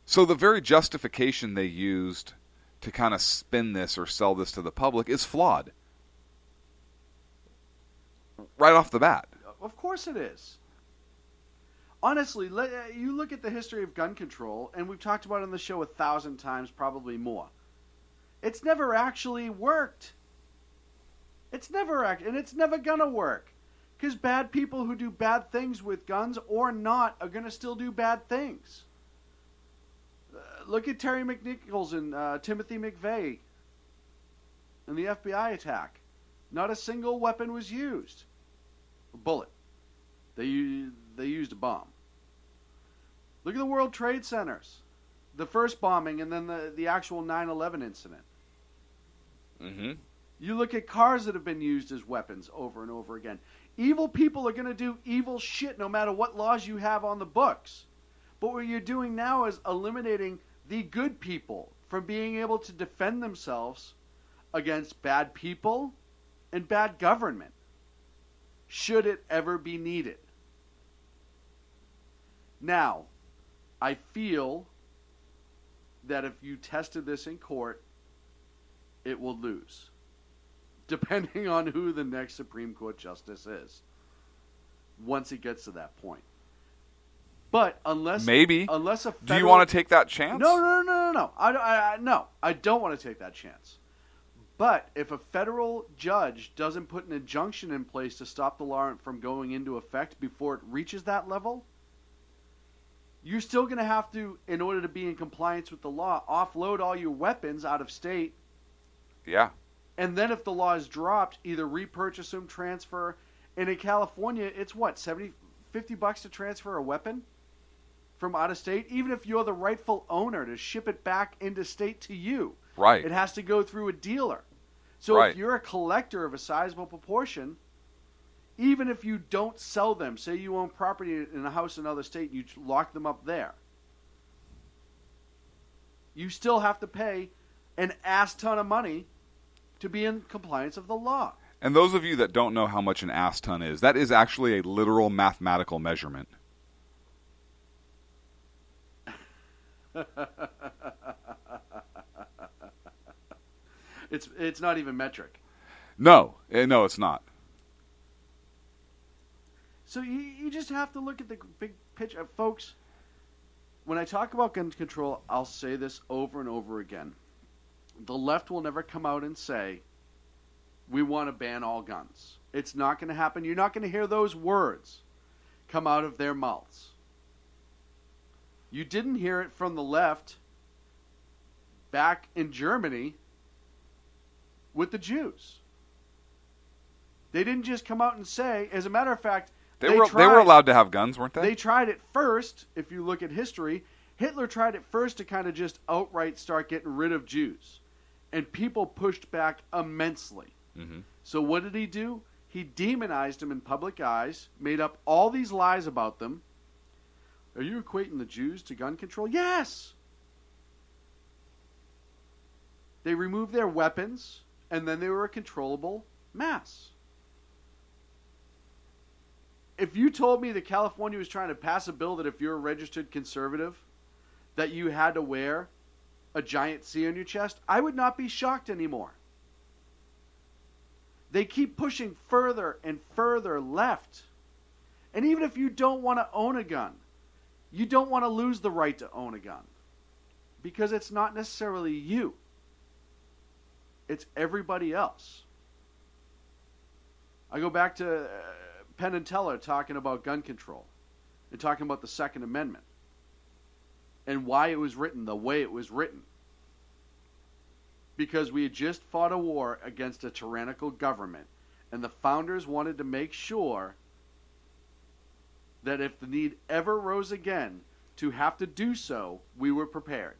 G: So the very justification they used to kind of spin this or sell this to the public is flawed. Right off the bat.
F: Of course it is. Honestly, you look at the history of gun control, and we've talked about it on the show 1,000 times, probably more. It's never actually worked. It's never and it's never gonna work. Because bad people who do bad things with guns or not are gonna still do bad things. Look at Terry McNichols and Timothy McVeigh and the FBI attack. Not a single weapon was used. A bullet. They used a bomb. Look at the World Trade Centers. The first bombing and then the actual 9/11 incident.
G: Mm-hmm.
F: You look at cars that have been used as weapons over and over again. Evil people are going to do evil shit no matter what laws you have on the books. But what you're doing now is eliminating the good people from being able to defend themselves against bad people and bad government, should it ever be needed. Now, I feel that if you tested this in court, it will lose, depending on who the next Supreme Court justice is, once it gets to that point. But unless a federal,
G: do you want to take that chance?
F: No. I don't want to take that chance. But if a federal judge doesn't put an injunction in place to stop the law from going into effect before it reaches that level, you're still going to have to, in order to be in compliance with the law, offload all your weapons out of state.
G: Yeah.
F: And then if the law is dropped, either repurchase them, transfer. And in California, it's what, $50 to transfer a weapon from out of state? Even if you're the rightful owner to ship it back into state to you.
G: Right.
F: It has to go through a dealer. So
G: Right.
F: if you're a collector of a sizable proportion, even if you don't sell them, say you own property in a house in another state and you lock them up there, you still have to pay an ass ton of money to be in compliance of the law.
G: And those of you that don't know how much an ass ton is, that is actually a literal mathematical measurement.
F: It's not even metric.
G: No, it's not.
F: So you just have to look at the big picture. Folks, when I talk about gun control, I'll say this over and over again. The left will never come out and say, we want to ban all guns. It's not going to happen. You're not going to hear those words come out of their mouths. You didn't hear it from the left back in Germany with the Jews. They didn't just come out and say, as a matter of fact,
G: They were allowed to have guns, weren't they?
F: They tried it first, if you look at history. Hitler tried it first to kind of just outright start getting rid of Jews. And people pushed back immensely.
G: Mm-hmm.
F: So what did he do? He demonized them in public eyes, made up all these lies about them. Are you equating the Jews to gun control? Yes! They removed their weapons, and then they were a controllable mass. If you told me that California was trying to pass a bill that if you're a registered conservative, that you had to wear a giant C on your chest, I would not be shocked anymore. They keep pushing further and further left. And even if you don't want to own a gun, you don't want to lose the right to own a gun. Because it's not necessarily you. It's everybody else. I go back to Penn and Teller talking about gun control and talking about the Second Amendment and why it was written the way it was written. Because we had just fought a war against a tyrannical government, and the founders wanted to make sure that if the need ever rose again to have to do so, we were prepared.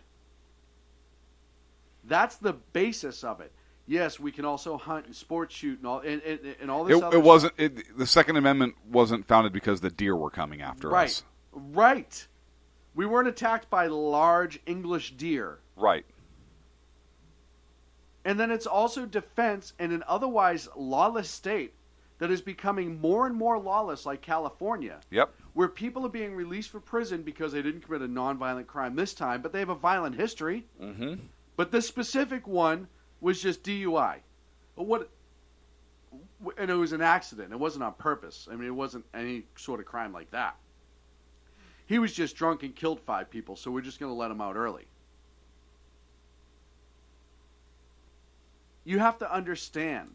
F: That's the basis of it. Yes, we can also hunt and sport shoot and all and all this.
G: It wasn't. The Second Amendment wasn't founded because the deer were coming after us.
F: Right. We weren't attacked by large English deer.
G: Right.
F: And then it's also defense in an otherwise lawless state that is becoming more and more lawless, like California.
G: Yep.
F: Where people are being released from prison because they didn't commit a nonviolent crime this time, but they have a violent history.
G: Mm-hmm.
F: But this specific one was just DUI. And it was an accident. It wasn't on purpose. I mean, it wasn't any sort of crime like that. He was just drunk and killed 5 people, so we're just going to let him out early. You have to understand,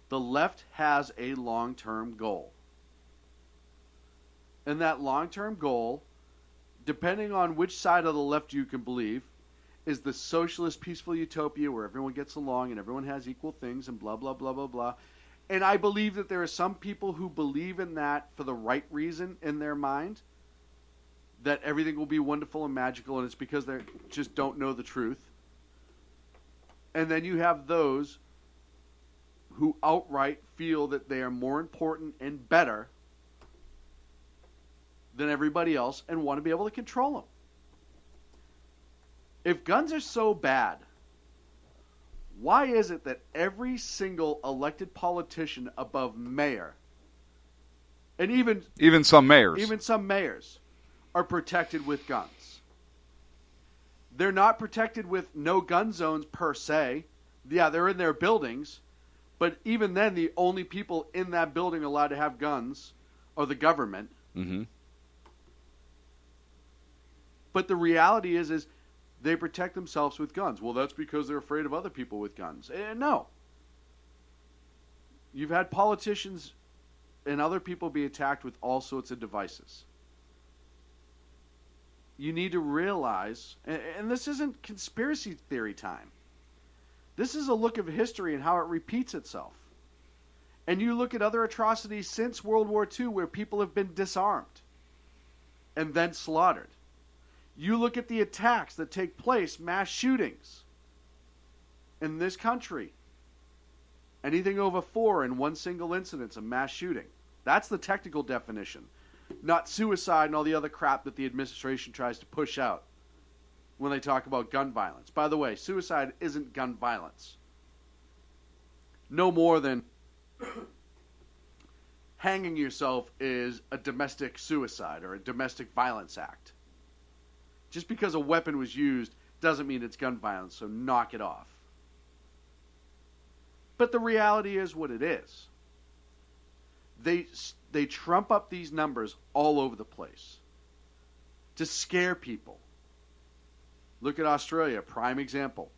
F: the left has a long-term goal. And that long-term goal, depending on which side of the left you can believe, is the socialist peaceful utopia where everyone gets along and everyone has equal things and blah, blah, blah, blah, blah. And I believe that there are some people who believe in that for the right reason in their mind, that everything will be wonderful and magical, and it's because they just don't know the truth. And then you have those who outright feel that they are more important and better than everybody else and want to be able to control them. If guns are so bad, why is it that every single elected politician above mayor, and even
G: some mayors,
F: are protected with guns? They're not protected with no gun zones per se. Yeah, they're in their buildings, but even then, the only people in that building allowed to have guns are the government.
G: Mm-hmm.
F: But the reality is they protect themselves with guns. Well, that's because they're afraid of other people with guns. No. You've had politicians and other people be attacked with all sorts of devices. You need to realize, and this isn't conspiracy theory time, This is a look of history and how it repeats itself. And you look at other atrocities since World War II where people have been disarmed and then slaughtered. You look at the attacks that take place, mass shootings in this country. Anything over 4 in one single incident is a mass shooting. That's the technical definition. Not suicide and all the other crap that the administration tries to push out when they talk about gun violence. By the way, suicide isn't gun violence. No more than hanging yourself is a domestic suicide or a domestic violence act. Just because a weapon was used doesn't mean it's gun violence, so knock it off. But the reality is what it is. They trump up these numbers all over the place to scare people. Look at Australia, prime example.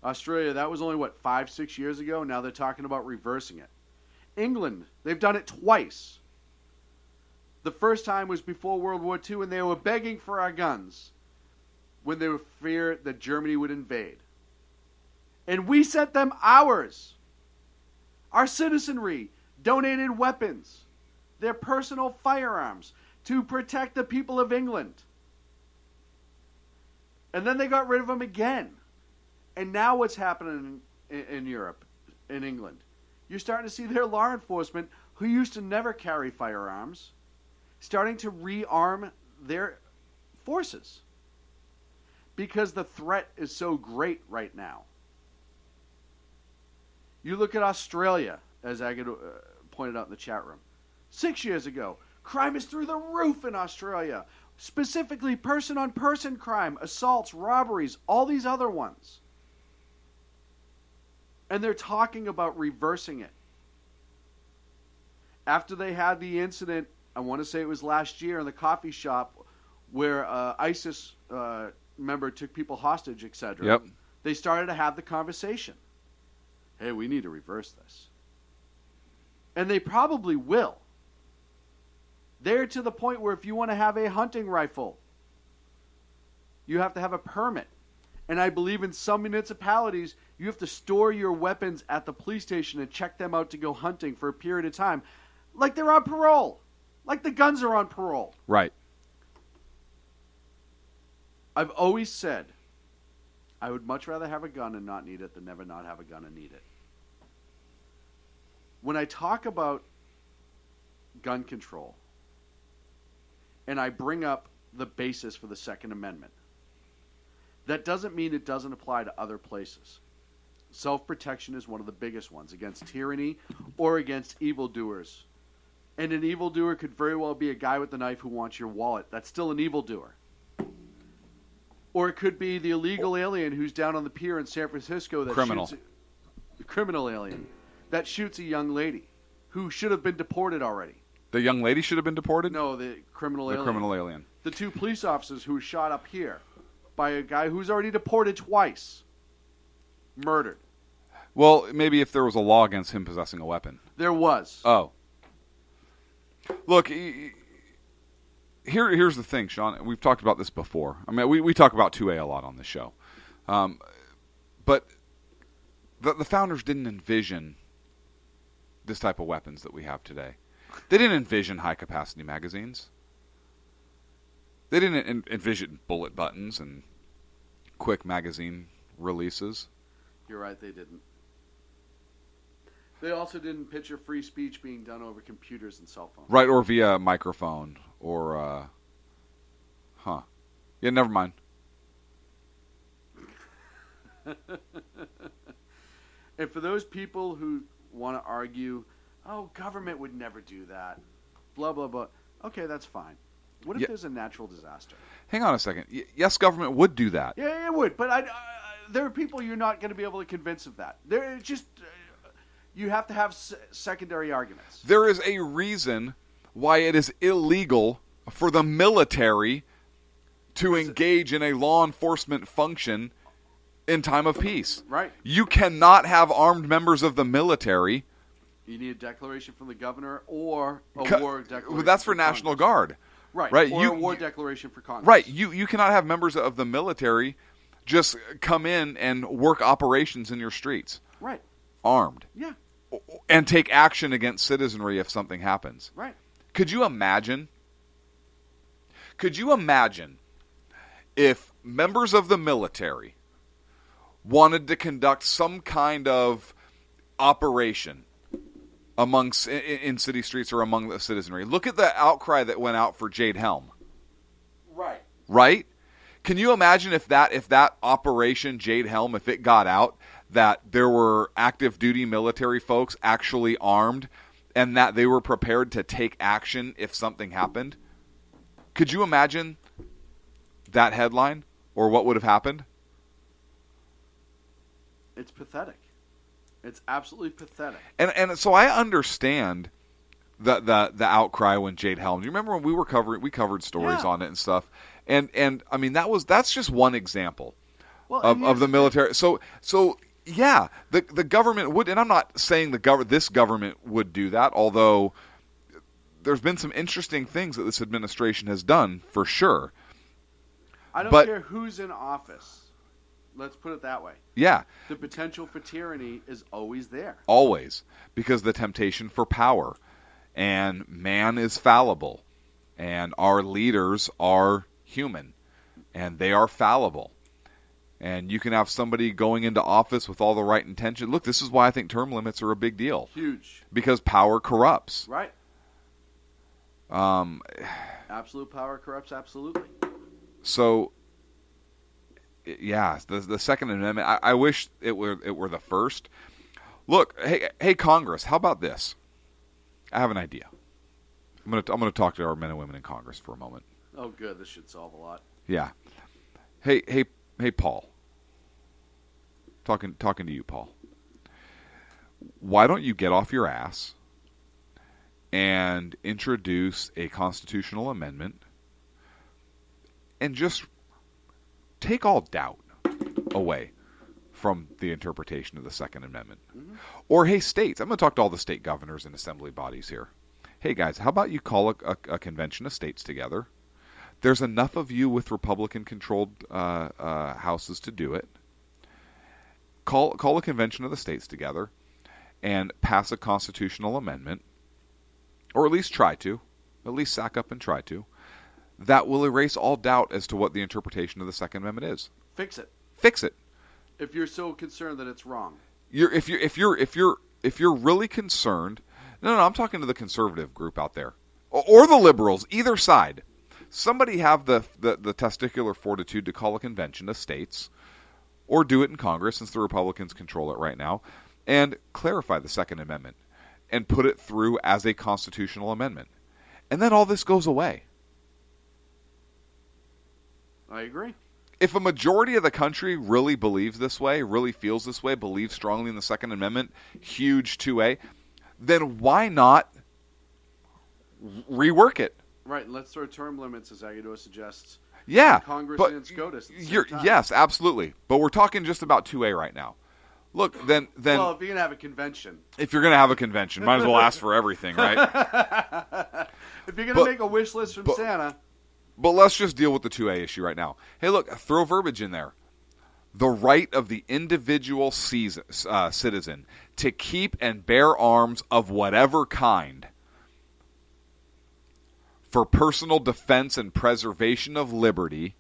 F: Australia, that was only, 5-6 years ago? Now they're talking about reversing it. England, they've done it twice. The first time was before World War II, and they were begging for our guns when they were feared that Germany would invade. And we sent them ours. Our citizenry donated weapons, their personal firearms, to protect the people of England. And then they got rid of them again. And now what's happening in Europe, in England? You're starting to see their law enforcement, who used to never carry firearms, starting to rearm their forces. Because the threat is so great right now. You look at Australia, as Agate pointed out in the chat room. 6 years ago, crime is through the roof in Australia. Specifically, person-on-person crime, assaults, robberies, all these other ones. And they're talking about reversing it. After they had the incident, I want to say it was last year in the coffee shop, where ISIS member took people hostage, etc.
G: Yep.
F: They started to have the conversation. Hey, we need to reverse this. And they probably will. They're to the point where if you want to have a hunting rifle, you have to have a permit. And I believe in some municipalities, you have to store your weapons at the police station and check them out to go hunting for a period of time. Like they're on parole. Like the guns are on parole.
G: Right.
F: I've always said, I would much rather have a gun and not need it than never not have a gun and need it. When I talk about gun control, and I bring up the basis for the Second Amendment, that doesn't mean it doesn't apply to other places. Self-protection is one of the biggest ones, against tyranny or against evildoers. And an evildoer could very well be a guy with a knife who wants your wallet. That's still an evildoer. Or it could be the illegal alien who's down on the pier in San Francisco that
G: criminal.
F: shoots the criminal alien that shoots a young lady who should have been deported already.
G: The young lady should have been deported?
F: No, the criminal alien.
G: The criminal alien.
F: The 2 police officers who were shot up here by a guy who's already deported twice. Murdered.
G: Well, maybe if there was a law against him possessing a weapon.
F: There was.
G: Oh. Look, here's the thing, Sean. We've talked about this before. I mean, we talk about 2A a lot on this show. But the founders didn't envision this type of weapons that we have today. They didn't envision high-capacity magazines. They didn't envision bullet buttons and quick magazine releases.
F: You're right, they didn't. They also didn't picture free speech being done over computers and cell phones.
G: Right, or via microphone, or, Yeah, never mind.
F: And for those people who want to argue, oh, government would never do that, blah, blah, blah. Okay, that's fine. What if there's a natural disaster?
G: Hang on a second. Yes, government would do that.
F: Yeah, it would. But there are people you're not going to be able to convince of that. They're just... you have to have secondary arguments.
G: There is a reason why it is illegal for the military to engage in a law enforcement function in time of peace.
F: Right.
G: You cannot have armed members of the military.
F: You need a declaration from the governor or a war declaration.
G: Well, that's for National Guard.
F: Right.
G: Right.
F: Or a war declaration for Congress.
G: Right. You cannot have members of the military just come in and work operations in your streets,
F: Right.
G: armed,
F: Yeah.
G: and take action against citizenry if something happens.
F: Right.
G: Could you imagine? Could you imagine if members of the military wanted to conduct some kind of operation in city streets or among the citizenry? Look at the outcry that went out for Jade Helm.
F: Right.
G: Right? Can you imagine if that operation Jade Helm, if it got out, that there were active duty military folks actually armed and that they were prepared to take action if something happened? Could you imagine that headline or what would have happened?
F: It's pathetic. It's absolutely pathetic.
G: And so I understand the outcry when Jade Helm. Do you remember when we covered stories on it and stuff? And I mean that's just one example of the military. So yeah, the government would, and I'm not saying this government would do that, although there's been some interesting things that this administration has done for sure.
F: I don't care who's in office. Let's put it that way.
G: Yeah.
F: The potential for tyranny is always there.
G: Always. Because the temptation for power. And man is fallible. And our leaders are human. And they are fallible. And you can have somebody going into office with all the right intention. Look, this is why I think term limits are a big deal.
F: Huge.
G: Because power corrupts.
F: Right. Absolute power corrupts absolutely.
G: So, yeah, the Second Amendment. I wish it were the first. Look, hey, Congress, how about this? I have an idea. I'm gonna talk to our men and women in Congress for a moment.
F: Oh, good. This should solve a lot.
G: Yeah. Hey, Paul. Talking to you, Paul. Why don't you get off your ass and introduce a constitutional amendment and just take all doubt away from the interpretation of the Second Amendment? Mm-hmm. Or, hey, states, I'm going to talk to all the state governors and assembly bodies here. Hey, guys, how about you call a convention of states together? There's enough of you with Republican-controlled houses to do it. Call a convention of the states together and pass a constitutional amendment, or at least try to, at least sack up and try to, that will erase all doubt as to what the interpretation of the Second Amendment is.
F: Fix it.
G: Fix it.
F: If you're so concerned that it's wrong.
G: If you're really concerned, no, I'm talking to the conservative group out there, or the liberals, either side. Somebody have the testicular fortitude to call a convention of states, or do it in Congress, since the Republicans control it right now, and clarify the Second Amendment and put it through as a constitutional amendment. And then all this goes away.
F: I agree.
G: If a majority of the country really believes this way, really feels this way, believes strongly in the Second Amendment, huge 2A, then why not rework it?
F: Right, and let's throw term limits, as Agudo suggests.
G: Yeah,
F: Congress
G: but
F: and SCOTUS.
G: Yes, absolutely. But we're talking just about 2A right now. Look, then.
F: Well, if you're gonna have a convention.
G: If you're gonna have a convention, might as well ask for everything, right?
F: If you're gonna make a wish list from Santa.
G: But let's just deal with the 2A issue right now. Hey, look, throw verbiage in there. The right of the individual citizen to keep and bear arms of whatever kind for personal defense and preservation of liberty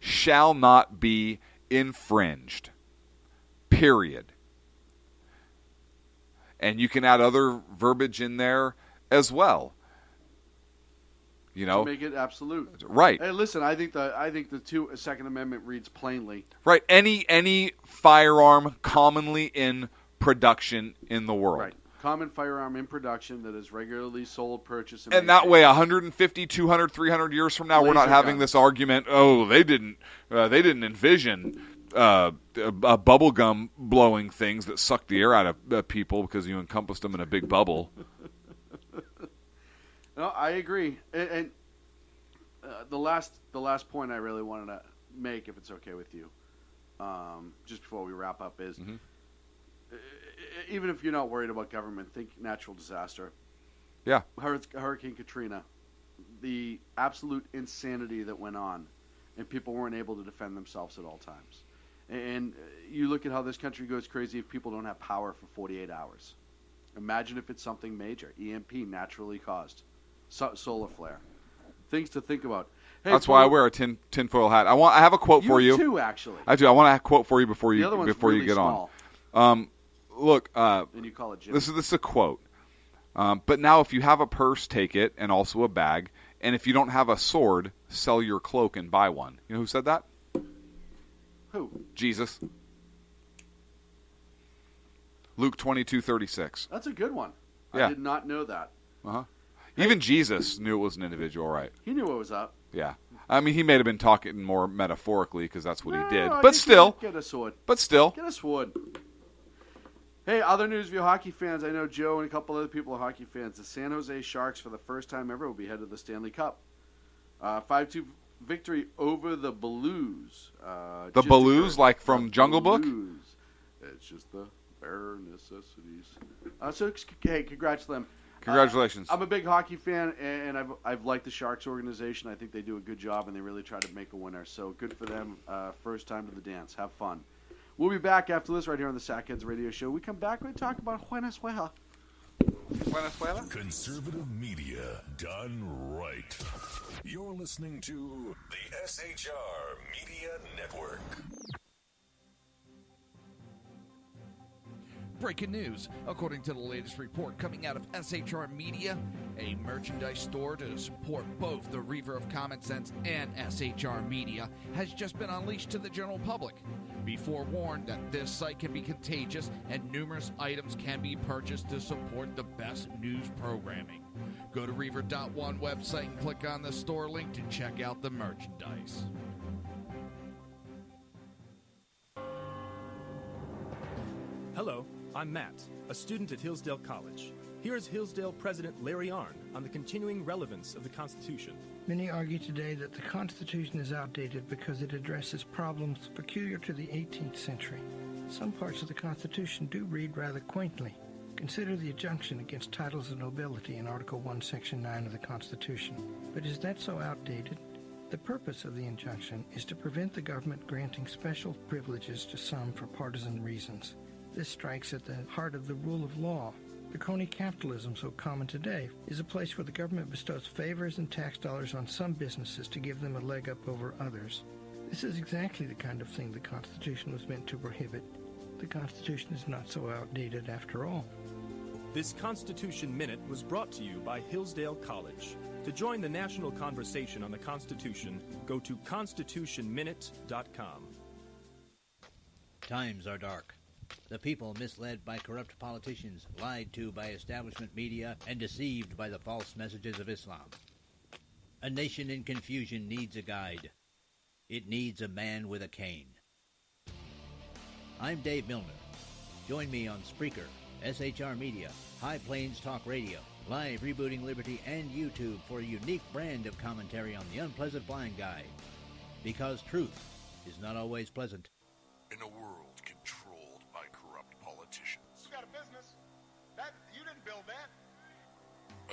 G: shall not be infringed. Period. And you can add other verbiage in there as well. You know,
F: to make it absolute.
G: Right.
F: Hey, listen, I think the Second Amendment reads plainly.
G: Right. Any firearm commonly in production in the world.
F: Right. Common firearm in production that is regularly sold, purchased,
G: and that way 150, 200, 300 years from now, we're not having this argument, oh, they didn't envision bubble gum blowing things that suck the air out of people because you encompassed them in a big bubble.
F: No, I agree. And the last point I really wanted to make, if it's okay with you, just before we wrap up, is even if you're not worried about government, think natural disaster.
G: Yeah.
F: Hurricane Katrina, the absolute insanity that went on, and people weren't able to defend themselves at all times. And you look at how this country goes crazy if people don't have power for 48 hours. Imagine if it's something major, EMP, naturally caused, solar flare. Things to think about. Hey,
G: That's why I wear a tinfoil hat. I have a quote for you.
F: You too, actually.
G: I do. I want a quote for you before you
F: the other one's
G: before
F: really
G: you get
F: small.
G: on. Look,
F: and you call it Jimmy.
G: This is a quote. But now, if you have a purse, take it, and also a bag. And if you don't have a sword, sell your cloak and buy one. You know who said that?
F: Who?
G: Jesus. Luke 22:36.
F: That's a good one.
G: Yeah.
F: I did not know that.
G: Uh-huh. Even Jesus knew it was an individual, right?
F: He knew what was up.
G: Yeah. I mean, he may have been talking more metaphorically because that's what he did.
F: I
G: But
F: think
G: still.
F: Get a sword.
G: But still.
F: Get a sword. Hey, other news for you hockey fans. I know Joe and a couple other people are hockey fans. The San Jose Sharks, for the first time ever, will be headed to the Stanley Cup. 5-2 victory over the Blues.
G: The Blues, like from Jungle Book?
F: Blues. It's just the bare necessities. Hey, congrats to them.
G: Congratulations.
F: I'm a big hockey fan, and I've liked the Sharks organization. I think they do a good job, and they really try to make a winner. So good for them. First time to the dance. Have fun. We'll be back after this right here on the Sackheads Radio Show. We come back, we talk about Venezuela.
G: Venezuela?
P: Conservative media done right. You're listening to the SHR Media Network.
H: Breaking news. According to the latest report coming out of SHR Media, a merchandise store to support both the Reaver of Common Sense and SHR Media has just been unleashed to the general public. Be forewarned that this site can be contagious and numerous items can be purchased to support the best news programming. Go to Reaver.one website and click on the store link to check out the merchandise.
I: Hello, I'm Matt, a student at Hillsdale College. Here is Hillsdale President Larry Arnn on the continuing relevance of the Constitution.
J: Many argue today that the Constitution is outdated because it addresses problems peculiar to the 18th century. Some parts of the Constitution do read rather quaintly. Consider the injunction against titles of nobility in Article 1, Section 9 of the Constitution. But is that so outdated? The purpose of the injunction is to prevent the government granting special privileges to some for partisan reasons. This strikes at the heart of the rule of law. The crony capitalism so common today is a place where the government bestows favors and tax dollars on some businesses to give them a leg up over others. This is exactly the kind of thing the Constitution was meant to prohibit. The Constitution is not so outdated after all.
I: This Constitution Minute was brought to you by Hillsdale College. To join the national conversation on the Constitution, go to constitutionminute.com.
K: Times are dark. The people misled by corrupt politicians, lied to by establishment media, and deceived by the false messages of Islam. A nation in confusion needs a guide. It needs a man with a cane. I'm Dave Milner. Join me on Spreaker, SHR Media, High Plains Talk Radio, Live Rebooting Liberty, and YouTube for a unique brand of commentary on the unpleasant blind guide. Because truth is not always pleasant.
D: In a world controlled by corrupt politicians,
L: You got a business. That you didn't build that.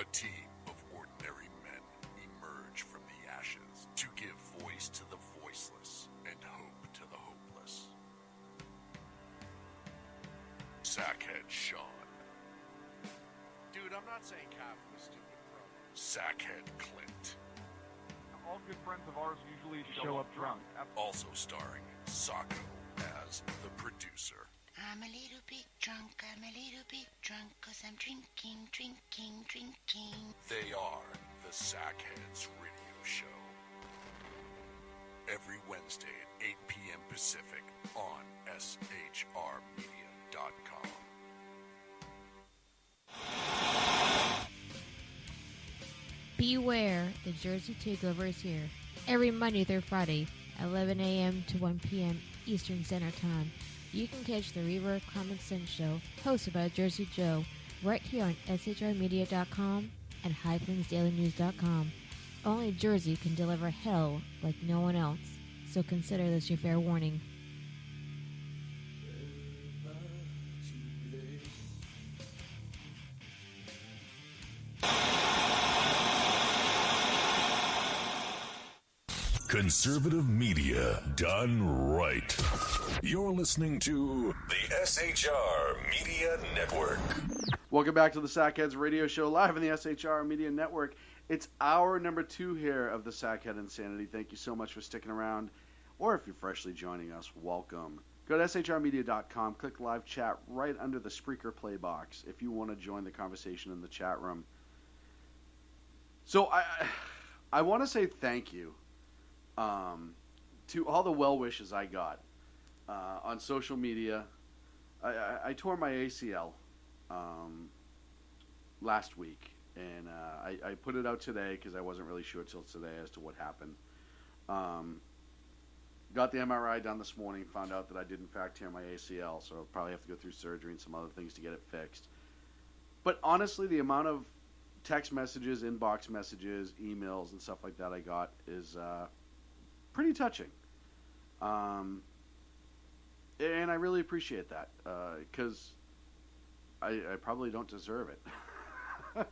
D: a team of ordinary men emerge from the ashes to give voice to the voiceless and hope to the hopeless. Sackhead Sean,
M: Dude, I'm not saying half was stupid, bro.
D: Sackhead Clint,
E: All good friends of ours usually show up drunk.
D: also starring Sacco as the producer.
N: I'm a little bit drunk, cause I'm drinking.
D: They are the Sackheads Radio Show. Every Wednesday at 8 p.m. Pacific on SHRmedia.com.
O: Beware, the Jersey Takeover is here. Every Monday through Friday, 11 a.m. to 1 p.m. Eastern Standard Time. You can catch the Reaver of Common Sense Show, hosted by Jersey Joe, right here on SHRmedia.com and HighPlainsDailyNews.com. Only Jersey can deliver hell like no one else, so consider this your fair warning.
P: Conservative media done right. You're listening to the SHR Media Network.
F: Welcome back to the Sackheads Radio Show, live on the SHR Media Network. It's hour number 2 here of the Sackhead Insanity. Thank you so much for sticking around. Or if you're freshly joining us, welcome. Go to shrmedia.com, click live chat right under the Spreaker play box if you want to join the conversation in the chat room. So I want to say thank you to all the well wishes I got on social media. I tore my ACL last week, and I put it out today because I wasn't really sure till today as to what happened. Got the MRI done this morning, found out that I did in fact tear my ACL, so I'll probably have to go through surgery and some other things to get it fixed. But honestly, the amount of text messages, inbox messages, emails, and stuff like that I got is pretty touching. And I really appreciate that because I probably don't deserve it.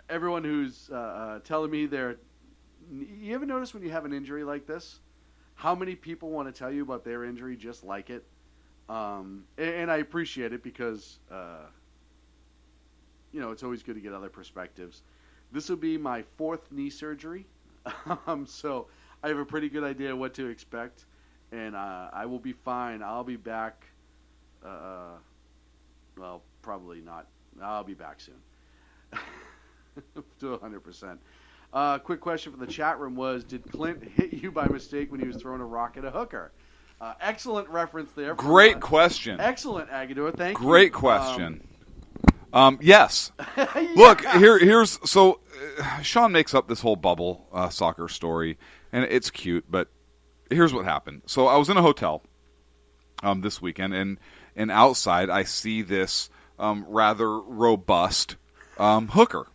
F: Everyone who's telling me you ever notice when you have an injury like this, how many people want to tell you about their injury just like it? And I appreciate it because, it's always good to get other perspectives. This will be my 4th knee surgery, so I have a pretty good idea what to expect, and I will be fine. I'll be back, well, probably not. I'll be back soon, to 100%. Quick question from the chat room was, did Clint hit you by mistake when he was throwing a rock at a hooker? Excellent reference there.
G: Great question.
F: Excellent, Agador. Thank you.
G: Great question. Yes. Yeah. Look, here's so Sean makes up this whole bubble soccer story, and it's cute, but here's what happened. So I was in a hotel this weekend, and outside I see this rather robust hooker.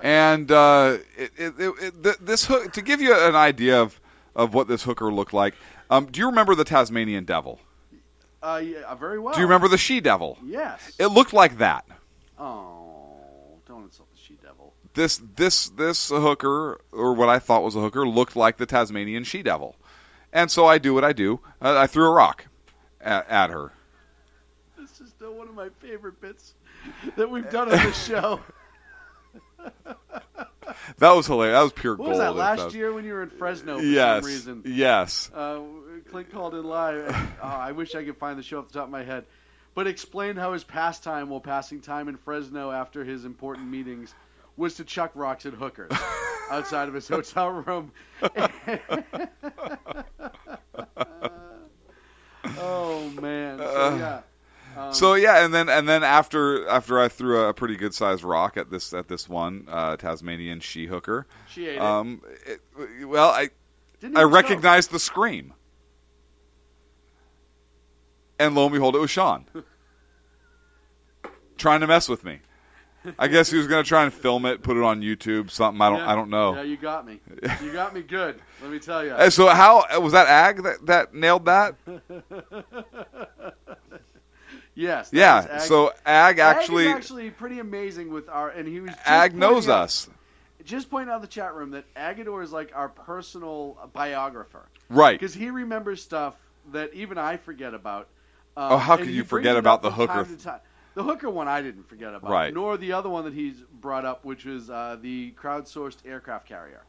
G: And this hook, to give you an idea of what this hooker looked like, do you remember the Tasmanian devil?
F: Yeah, very well.
G: Do you remember the she-devil?
F: Yes.
G: It looked like that.
F: Oh, don't insult the she-devil.
G: This hooker, or what I thought was a hooker, looked like the Tasmanian she-devil. And so I do what I do. I threw a rock at her.
F: This is still one of my favorite bits that we've done on this show.
G: That was hilarious. That was pure gold.
F: What was that, last year when you were in Fresno for some reason?
G: Yes.
F: Clint called in live. I wish I could find the show off the top of my head. But explained how his pastime while passing time in Fresno after his important meetings was to chuck rocks at hookers outside of his hotel room. Oh, man. So, yeah.
G: And then after I threw a pretty good sized rock at this one Tasmanian she hooker,
F: she ate it.
G: I recognized the scream, and lo and behold, it was Sean trying to mess with me. I guess he was going to try and film it, put it on YouTube, something. I don't know.
F: Yeah, you got me. You got me good. Let me tell you.
G: So how was that Ag that nailed that?
F: Yes.
G: Yeah. So Ag
F: is actually pretty amazing with and he was.
G: Ag knows us.
F: Just pointing out in the chat room that Agador is like our personal biographer,
G: right?
F: Because he remembers stuff that even I forget about.
G: How could you forget about the hooker?
F: The hooker one I didn't forget about,
G: right?
F: Nor the other one that he's brought up, which was the crowdsourced aircraft carrier.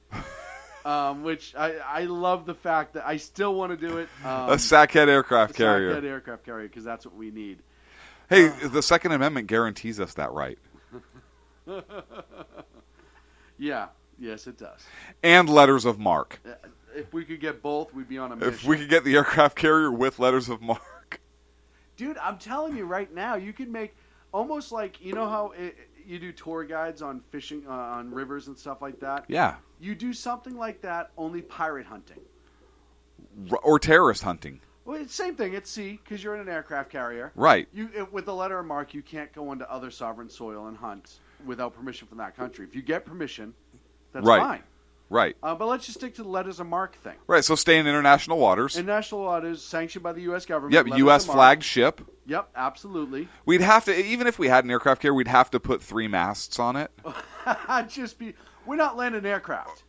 F: Which I love the fact that I still want to do it.
G: A Sackhead aircraft carrier.
F: Sackhead aircraft carrier, because that's what we need.
G: Hey, the Second Amendment guarantees us that right.
F: Yeah. Yes, it does.
G: And letters of marque.
F: If we could get both, we'd be on a mission.
G: If we could get the aircraft carrier with letters of marque.
F: Dude, I'm telling you right now, you could make almost like, you know how you do tour guides on fishing, on rivers and stuff like that?
G: Yeah.
F: You do something like that, only pirate hunting.
G: Or terrorist hunting.
F: Well, it's the same thing at sea, because you're in an aircraft carrier.
G: Right.
F: With the letter of marque, you can't go into other sovereign soil and hunt without permission from that country. If you get permission, that's fine.
G: Right.
F: But let's just stick to the letters of marque thing.
G: Right, so stay in international waters.
F: International waters, sanctioned by the U.S. government.
G: Yep, U.S. flagged ship.
F: Yep, absolutely.
G: We'd have to, even if we had an aircraft carrier, we'd have to put 3 masts on it.
F: We're not landing aircraft.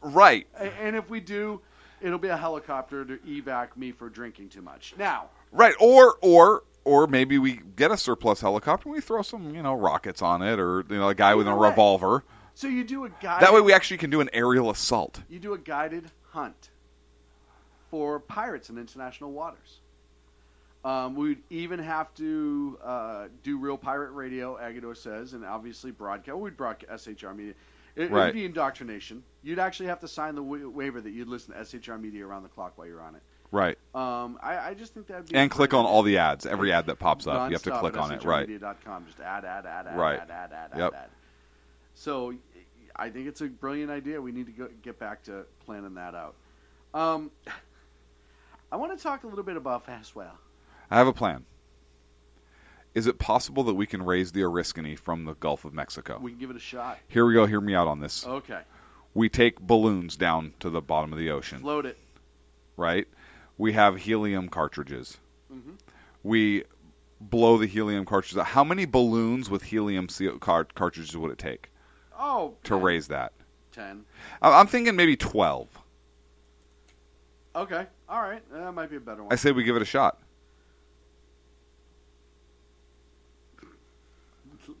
G: Right.
F: And if we do, it'll be a helicopter to evac me for drinking too much. Now.
G: Right. Or maybe we get a surplus helicopter and we throw some, rockets on it, or a guy with a revolver.
F: So you do a guided.
G: That way we actually can do an aerial assault.
F: You do a guided hunt for pirates in international waters. We'd even have to do real pirate radio, Agador says, and obviously broadcast. We'd broadcast SHR Media. It would be indoctrination. You'd actually have to sign the waiver that you'd listen to SHR Media around the clock while you're on it.
G: Right.
F: I just think that'd be...
G: And click on all the ads. Every ad that pops up, you have to click on it. Right.
F: SHRmedia.com. Just add.
G: Right.
F: Add. So I think it's a brilliant idea. We need to get back to planning that out. I want to talk a little bit about Venezuela.
G: I have a plan. Is it possible that we can raise the Oriskany from the Gulf of Mexico?
F: We can give it a shot.
G: Here we go. Hear me out on this.
F: Okay.
G: We take balloons down to the bottom of the ocean.
F: Float it.
G: Right? We have helium cartridges.
F: Mm-hmm.
G: We blow the helium cartridges out. How many balloons with helium cartridges would it take to raise that?
F: 10.
G: I'm thinking maybe 12.
F: Okay. All right. That might be a better one.
G: I say we give it a shot.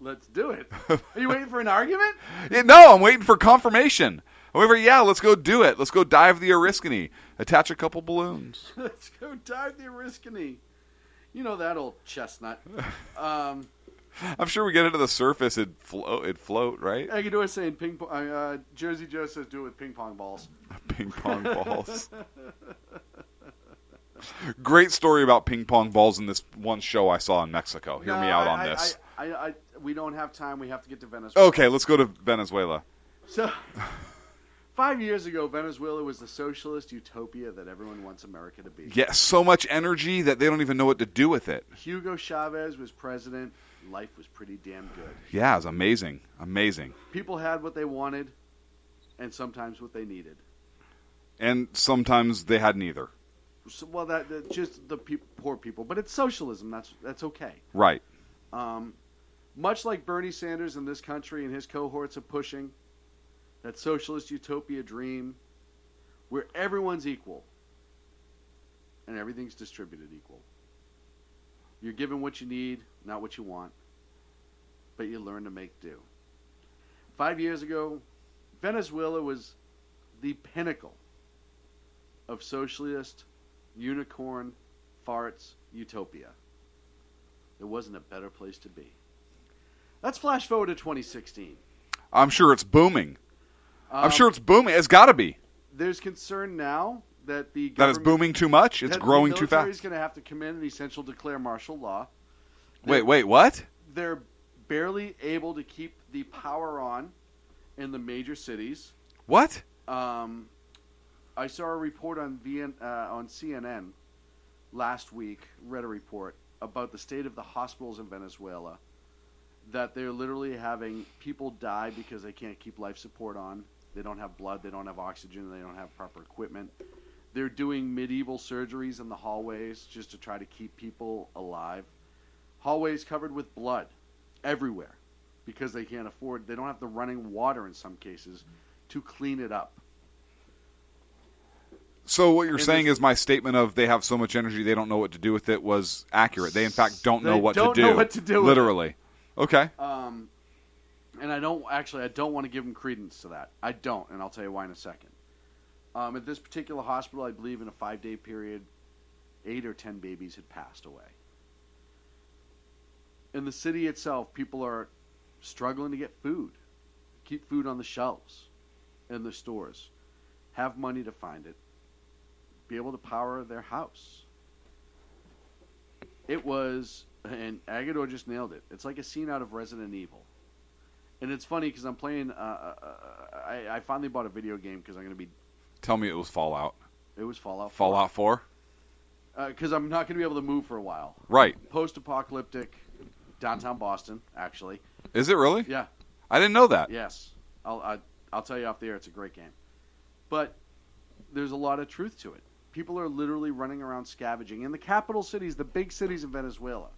F: Let's do it. Are you waiting for an argument?
G: No, I'm waiting for confirmation. However, let's go do it. Let's go dive the Oriskany. Attach a couple balloons.
F: Let's go dive the Oriskany. You know that old chestnut.
G: I'm sure we get it to the surface, it'd float, right?
F: Agador is saying ping pong. Jersey Joe says do it with ping pong balls.
G: Ping pong balls. Great story about ping pong balls in this one show I saw in Mexico. Hear me out on this.
F: We don't have time. We have to get to Venezuela.
G: Okay, let's go to Venezuela.
F: So, 5 years ago, Venezuela was the socialist utopia that everyone wants America to be.
G: Yeah, so much energy that they don't even know what to do with it.
F: Hugo Chavez was president. Life was pretty damn good.
G: Yeah, it was amazing. Amazing.
F: People had what they wanted and sometimes what they needed.
G: And sometimes they had neither.
F: So, well, that just the poor people. But it's socialism. That's okay.
G: Right.
F: Much like Bernie Sanders in this country and his cohorts are pushing that socialist utopia dream where everyone's equal and everything's distributed equal. You're given what you need, not what you want, but you learn to make do. 5 years ago, Venezuela was the pinnacle of socialist unicorn farts utopia. There wasn't a better place to be. Let's flash forward to 2016.
G: I'm sure it's booming. I'm sure it's booming. It's got to be.
F: There's concern now that the
G: that it's booming too much. It's growing too fast.
F: The military is going to have to come in and essentially declare martial law.
G: Wait, what?
F: They're barely able to keep the power on in the major cities.
G: What?
F: I saw a report on CNN last week. Read a report about the state of the hospitals in Venezuela. That they're literally having people die because they can't keep life support on. They don't have blood. They don't have oxygen. They don't have proper equipment. They're doing medieval surgeries in the hallways just to try to keep people alive. Hallways covered with blood everywhere because they can't afford. They don't have the running water in some cases to clean it up.
G: So what you're saying is my statement of they have so much energy they don't know what to do with it was accurate. They in fact don't know what to do.
F: They don't know what to do with it.
G: Literally. Okay.
F: And I don't want to give them credence to that. I don't, and I'll tell you why in a second. At this particular hospital, I believe in a 5-day period, 8 or 10 babies had passed away. In the city itself, people are struggling to get food, keep food on the shelves in the stores, have money to find it, be able to power their house. It was... And Agador just nailed it. It's like a scene out of Resident Evil. And it's funny because I'm playing... I finally bought a video game because I'm going to be...
G: Tell me it was Fallout.
F: It was Fallout 4.
G: Fallout 4?
F: Because I'm not going to be able to move for a while.
G: Right.
F: Post-apocalyptic, downtown Boston, actually.
G: Is it really?
F: Yeah.
G: I didn't know that.
F: Yes. I'll tell you off the air. It's a great game. But there's a lot of truth to it. People are literally running around scavenging. In the capital cities, the big cities of Venezuela,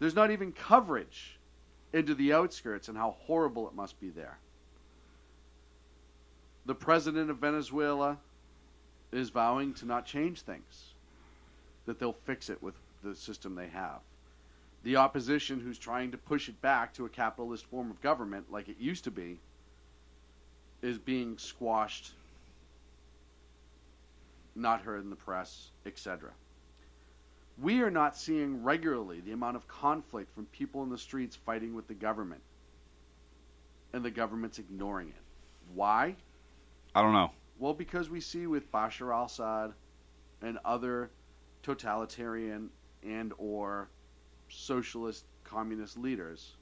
F: there's not even coverage into the outskirts and how horrible it must be there. The president of Venezuela is vowing to not change things, that they'll fix it with the system they have. The opposition, who's trying to push it back to a capitalist form of government like it used to be, is being squashed, not heard in the press, etc. We are not seeing regularly the amount of conflict from people in the streets fighting with the government, and the government's ignoring it. Why?
G: I don't know.
F: Well, because we see with Bashar al-Assad and other totalitarian and or socialist communist leaders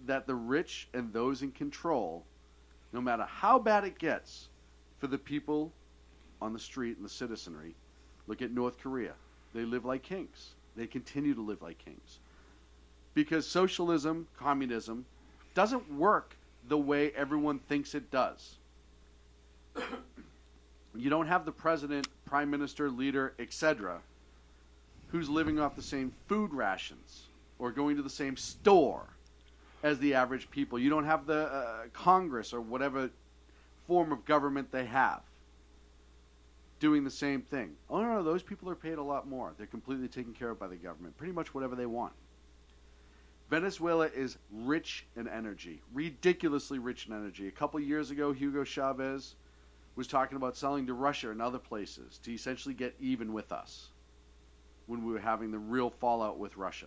F: that the rich and those in control, no matter how bad it gets for the people on the street and the citizenry, look at North Korea. They live like kings. They continue to live like kings. Because socialism, communism, doesn't work the way everyone thinks it does. You don't have the president, prime minister, leader, etc., who's living off the same food rations or going to the same store as the average people. You don't have the Congress or whatever form of government they have doing the same thing. Oh, no, those people are paid a lot more. They're completely taken care of by the government. Pretty much whatever they want. Venezuela is rich in energy, ridiculously rich in energy. A couple years ago, Hugo Chavez was talking about selling to Russia and other places to essentially get even with us when we were having the real fallout with Russia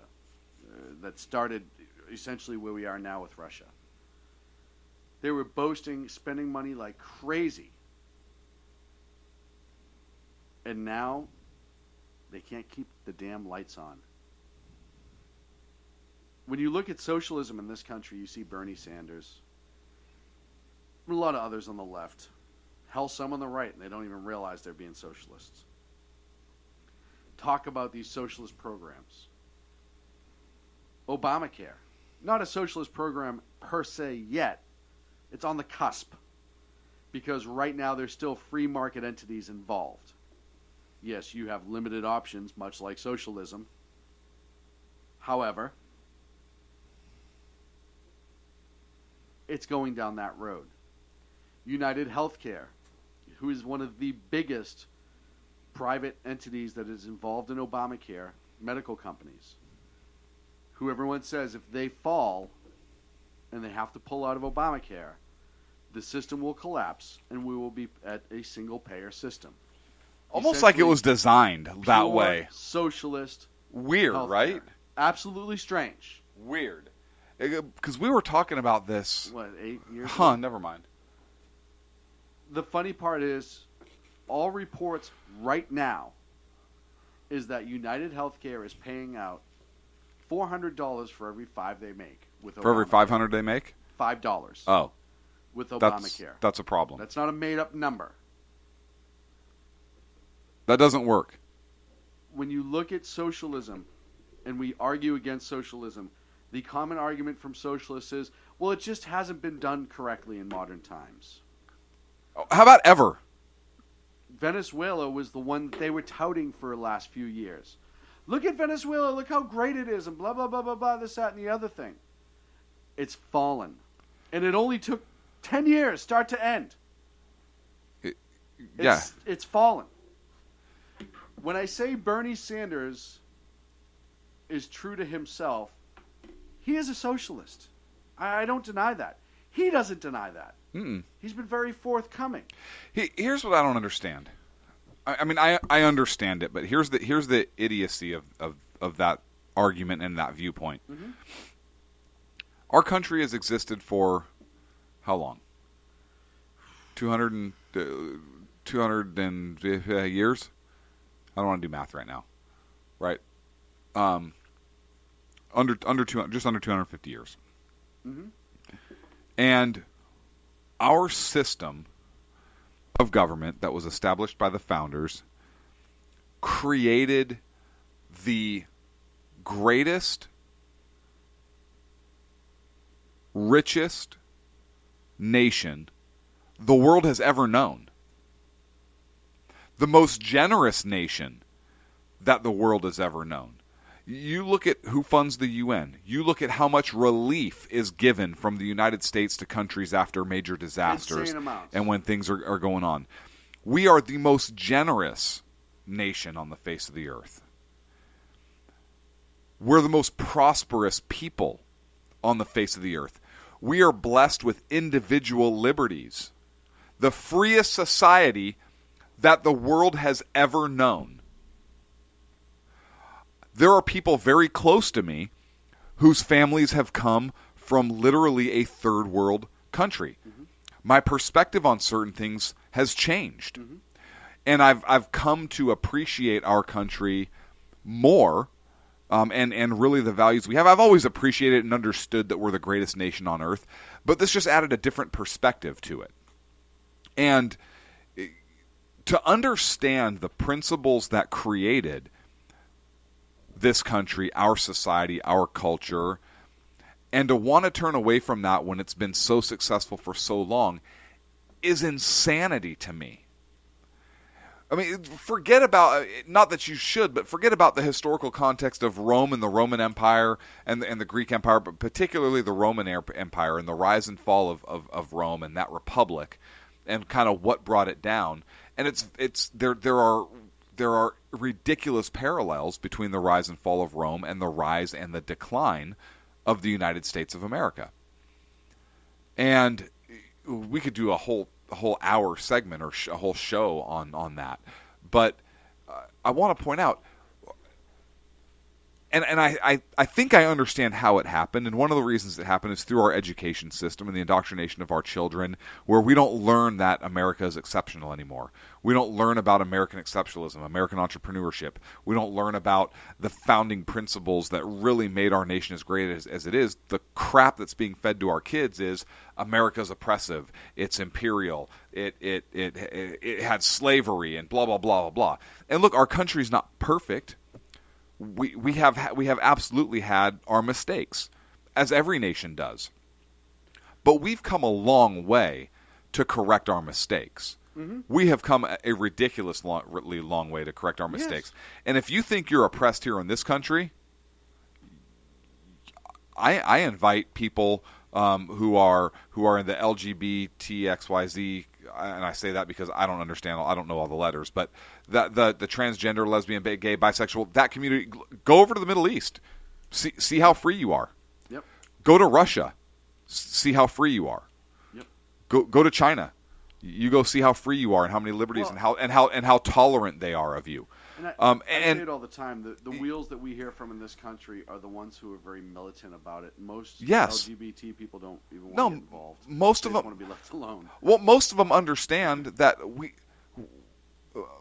F: that started essentially where we are now with Russia. They were boasting, spending money like crazy. And now they can't keep the damn lights on. When you look at socialism in this country, you see Bernie Sanders, a lot of others on the left, hell, some on the right, and they don't even realize they're being socialists. Talk about these socialist programs. Obamacare, not a socialist program per se yet. It's on the cusp because right now there's still free market entities involved. Yes, you have limited options, much like socialism. However, it's going down that road. United Healthcare, who is one of the biggest private entities that is involved in Obamacare, medical companies, who everyone says if they fall and they have to pull out of Obamacare, the system will collapse and we will be at a single-payer system.
G: Almost like it was designed that way.
F: Socialist.
G: Weird,
F: healthcare.
G: right?
F: Absolutely strange.
G: Weird. Because we were talking about this.
F: What, 8 years
G: ago?
F: ago?
G: Never mind.
F: The funny part is, all reports right now is that United Healthcare is paying out $400 for every $5 they make with Obamacare.
G: For every $500 they make?
F: $5.
G: Oh.
F: With Obamacare.
G: That's a problem.
F: That's not a made-up number.
G: That doesn't work.
F: When you look at socialism, and we argue against socialism, the common argument from socialists is, well, it just hasn't been done correctly in modern times.
G: How about ever?
F: Venezuela was the one that they were touting for the last few years. Look at Venezuela, look how great it is, and blah, blah, blah, blah, blah, this, that, and the other thing. It's fallen. And it only took 10 years, start to end. It's fallen. When I say Bernie Sanders is true to himself, he is a socialist. I don't deny that. He doesn't deny that.
G: Mm-mm.
F: He's been very forthcoming.
G: Here's what I don't understand. I mean, I understand it, but here's the idiocy of that argument and that viewpoint.
F: Mm-hmm.
G: Our country has existed for how long? 200 years? I don't want to do math right now. Right? Under 200, just under 250 years.
F: Mm-hmm.
G: And our system of government that was established by the founders created the greatest, richest nation the world has ever known. The most generous nation that the world has ever known. You look at who funds the UN. You look at how much relief is given from the United States to countries after major disasters
F: Insane amounts.
G: and when things are going on. We are the most generous nation on the face of the earth. We're the most prosperous people on the face of the earth. We are blessed with individual liberties. The freest society that the world has ever known. There are people very close to me whose families have come from literally a third world country. Mm-hmm. My perspective on certain things has changed. Mm-hmm. And I've come to appreciate our country more, and really the values we have. I've always appreciated and understood that we're the greatest nation on earth, but this just added a different perspective to it. And to understand the principles that created this country, our society, our culture, and to want to turn away from that when it's been so successful for so long is insanity to me. I mean, forget about, not that you should, but forget about the historical context of Rome and the Roman Empire and the Greek Empire, but particularly the Roman Empire and the rise and fall of Rome and that republic and kind of what brought it down. And there are ridiculous parallels between the rise and fall of Rome and the rise and the decline of the United States of America. And we could do a whole hour segment or a whole show on that. But I want to point out, and I think I understand how it happened, and one of the reasons it happened is through our education system and the indoctrination of our children, where we don't learn that America is exceptional anymore. We don't learn about American exceptionalism, American entrepreneurship. We don't learn about the founding principles that really made our nation as great as it is. The crap that's being fed to our kids is America's oppressive, it's imperial, it had slavery, and blah, blah, blah, blah, blah. And look, our country's not perfect. We have absolutely had our mistakes, as every nation does. But we've come a long way to correct our mistakes. Mm-hmm. We have come a ridiculously long way to correct our mistakes. Yes. And if you think you're oppressed here in this country, I invite people who are in the LGBTXYZ, and I say that because I don't understand, I don't know all the letters, but the transgender, lesbian, gay, bisexual, that community, go over to the Middle East, see how free you are.
F: Yep.
G: Go to Russia, see how free you are. Yep. Go to China, you go see how free you are and how many liberties and how tolerant they are of you.
F: And I say it all the time. The wheels that we hear from in this country are the ones who are very militant about it. Most LGBT people don't even want to get involved.
G: Most of them
F: want to be left alone.
G: Well, most of them understand that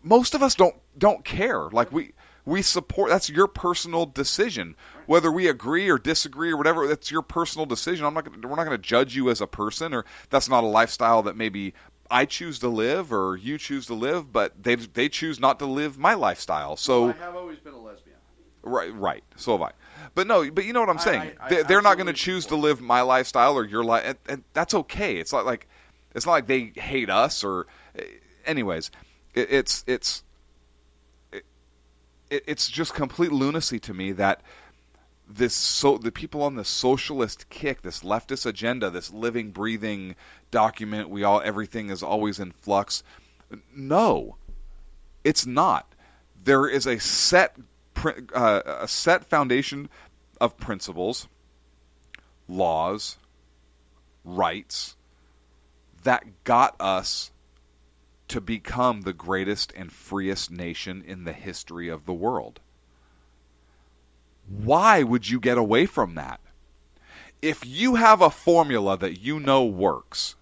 G: most of us don't care. Like we support. That's your personal decision. Right. Whether we agree or disagree or whatever, that's your personal decision. We're not going to judge you as a person, or that's not a lifestyle that maybe I choose to live or you choose to live, but they choose not to live my lifestyle. So
F: I have always been a lesbian.
G: Right. So have I. But you know what I'm saying. They're not going to choose to live my lifestyle or your life, and that's okay. It's not like they hate us or, anyways. It's just complete lunacy to me that the people on this socialist kick, this leftist agenda, this living, breathing document, everything is always in flux. No, it's not. There is a set foundation of principles, laws, rights that got us to become the greatest and freest nation in the history of the world. Why would you get away from that? If you have a formula that you know works,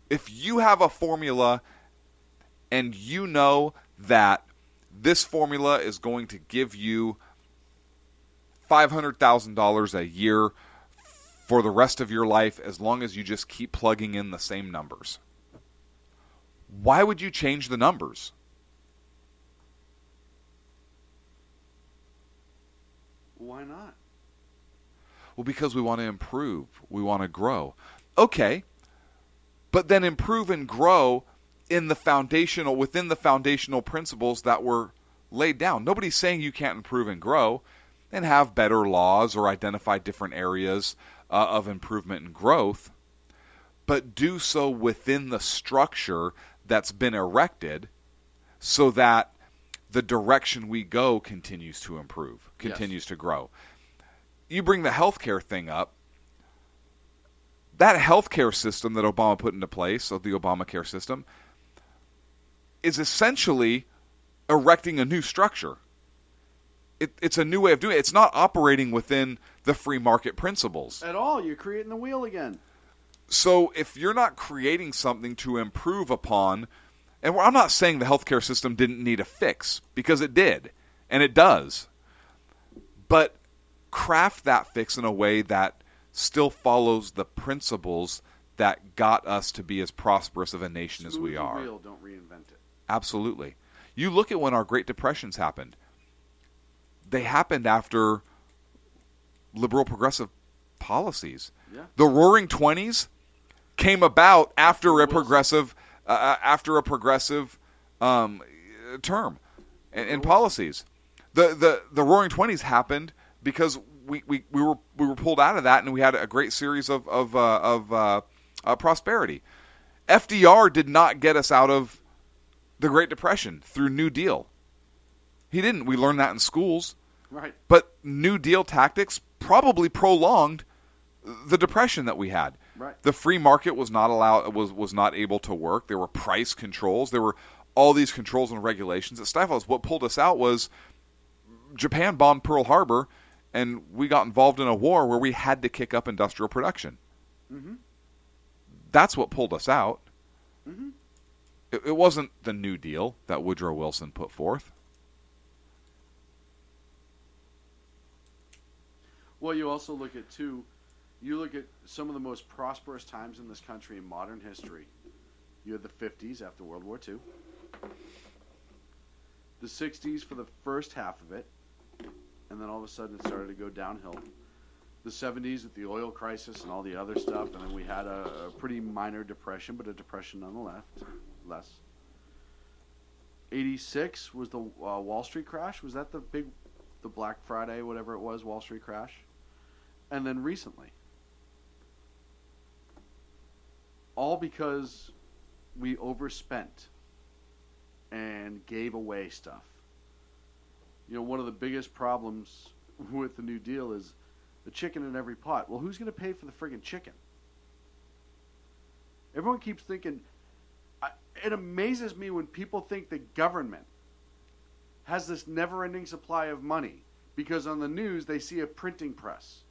G: if you have a formula and you know that this formula is going to give you $500,000 a year for the rest of your life as long as you just keep plugging in the same numbers, why would you change the numbers?
F: Why not?
G: Well, because we want to improve. We want to grow. Okay. But then improve and grow within the foundational principles that were laid down. Nobody's saying you can't improve and grow and have better laws or identify different areas of improvement and growth, but do so within the structure that's been erected so that the direction we go continues to improve, continues to grow. You bring the healthcare thing up. That healthcare system that Obama put into place, so the Obamacare system, is essentially erecting a new structure. It's a new way of doing it. It's not operating within the free market principles.
F: At all. You're creating the wheel again.
G: So if you're not creating something to improve upon, and I'm not saying the healthcare system didn't need a fix, because it did, and it does, but craft that fix in a way that still follows the principles that got us to be as prosperous of a nation as we are.
F: Smooth the wheel, don't reinvent it.
G: Absolutely. You look at when our Great Depressions happened. They happened after liberal progressive policies.
F: Yeah.
G: The Roaring '20s came about after a progressive term and policies. The Roaring '20s happened because we were pulled out of that, and we had a great series of prosperity. FDR did not get us out of the Great Depression through New Deal. He didn't. We learned that in schools.
F: Right.
G: But New Deal tactics probably prolonged the depression that we had.
F: Right.
G: The free market was not able to work. There were price controls. There were all these controls and regulations that stifled us. What pulled us out was Japan bombed Pearl Harbor, and we got involved in a war where we had to kick up industrial production.
F: Mm-hmm.
G: That's what pulled us out.
F: Mm-hmm.
G: It wasn't the New Deal that Woodrow Wilson put forth.
F: Well, you also look at, too, you look at some of the most prosperous times in this country in modern history. You had the 50s after World War II. The 60s for the first half of it. And then all of a sudden it started to go downhill. The 70s with the oil crisis and all the other stuff. And then we had a pretty minor depression, but a depression nonetheless. 86 was the Wall Street crash. Was that the Black Friday, whatever it was, Wall Street crash? And then recently. All because we overspent and gave away stuff. You know, one of the biggest problems with the New Deal is the chicken in every pot. Well, who's going to pay for the friggin' chicken? Everyone keeps thinking... It amazes me when people think the government has this never-ending supply of money because on the news they see a printing press.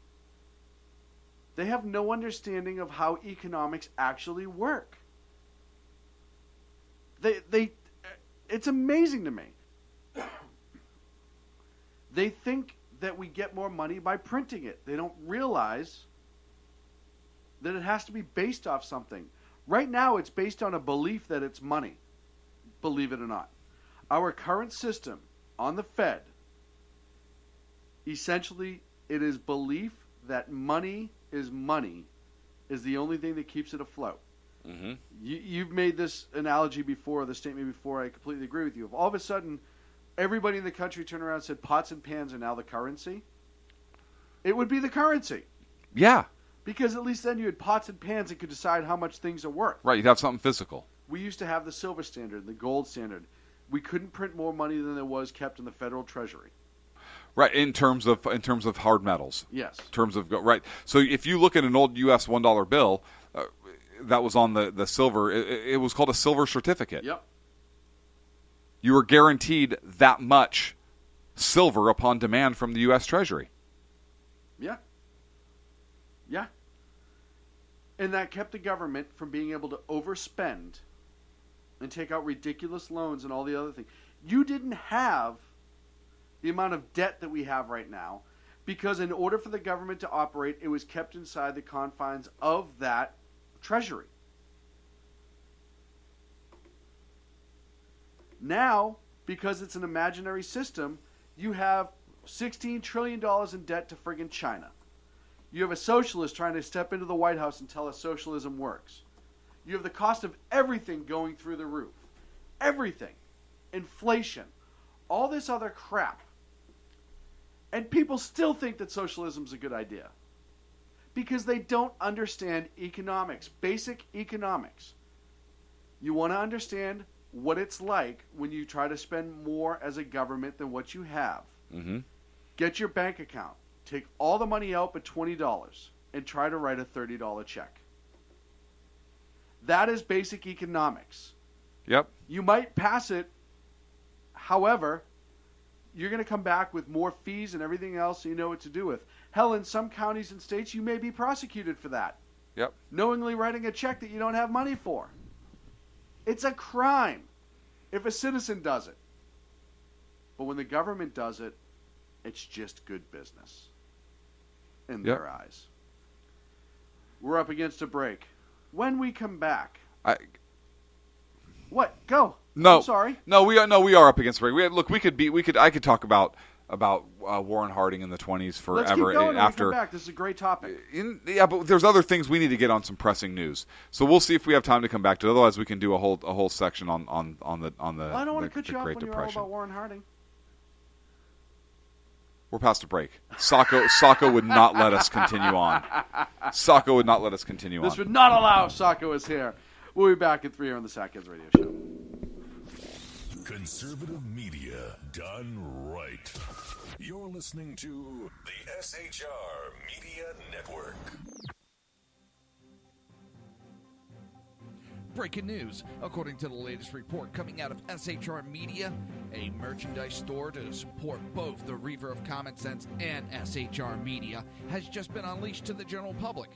F: They have no understanding of how economics actually work. It's amazing to me. They think that we get more money by printing it. They don't realize that it has to be based off something. Right now, it's based on a belief that it's money, believe it or not. Our current system on the Fed, essentially, it is belief that money is the only thing that keeps it afloat.
G: Mm-hmm.
F: You've made this analogy before, the statement before. I completely agree with you. If all of a sudden, everybody in the country turned around and said pots and pans are now the currency, it would be the currency.
G: Yeah.
F: Because at least then you had pots and pans that could decide how much things are worth.
G: Right, you'd have something physical.
F: We used to have the silver standard, the gold standard. We couldn't print more money than there was kept in the federal treasury.
G: Right, in terms of hard metals.
F: Yes.
G: In terms of right. So if you look at an old U.S. $1 bill that was on the silver, it was called a silver certificate.
F: Yep.
G: You were guaranteed that much silver upon demand from the U.S. Treasury.
F: Yeah. Yeah. And that kept the government from being able to overspend and take out ridiculous loans and all the other things. You didn't have the amount of debt that we have right now because in order for the government to operate, it was kept inside the confines of that treasury. Now, because it's an imaginary system, you have $16 trillion in debt to friggin' China. You have a socialist trying to step into the White House and tell us socialism works. You have the cost of everything going through the roof. Everything. Inflation. all this other crap. And people still think that socialism is a good idea. Because they don't understand economics, basic economics. You want to understand what it's like when you try to spend more as a government than what you have.
G: Mm-hmm.
F: Get your bank account. Take all the money out but $20 and try to write a $30 check. That is basic economics.
G: Yep.
F: You might pass it. However, you're going to come back with more fees and everything else so you know what to do with. Hell, in some counties and states, you may be prosecuted for that.
G: Yep.
F: Knowingly writing a check that you don't have money for. It's a crime if a citizen does it. But when the government does it, it's just good business in their eyes. We're up against a break. When we come back... What? Go.
G: No,
F: I'm sorry.
G: No, we are up against the break. I could talk about Warren Harding in the 20s forever.
F: Let's keep going
G: after.
F: When we come back. This is a great topic.
G: But there's other things we need to get on some pressing news. So we'll see if we have time to come back to it. Otherwise, we can do a whole section on the.
F: Well, I don't want to cut you off
G: Great
F: when
G: Depression.
F: you're all about Warren Harding.
G: We're past a break. Sacco would not let us continue on. Sacco would not let us continue on.
F: This would not allow if Sacco is here. We'll be back at 3 here on the Sackheads Radio Show.
P: Conservative media done right. You're listening to the SHR Media Network.
H: Breaking news. According to the latest report coming out of SHR Media, a merchandise store to support both the Reaver of Common Sense and SHR Media has just been unleashed to the general public.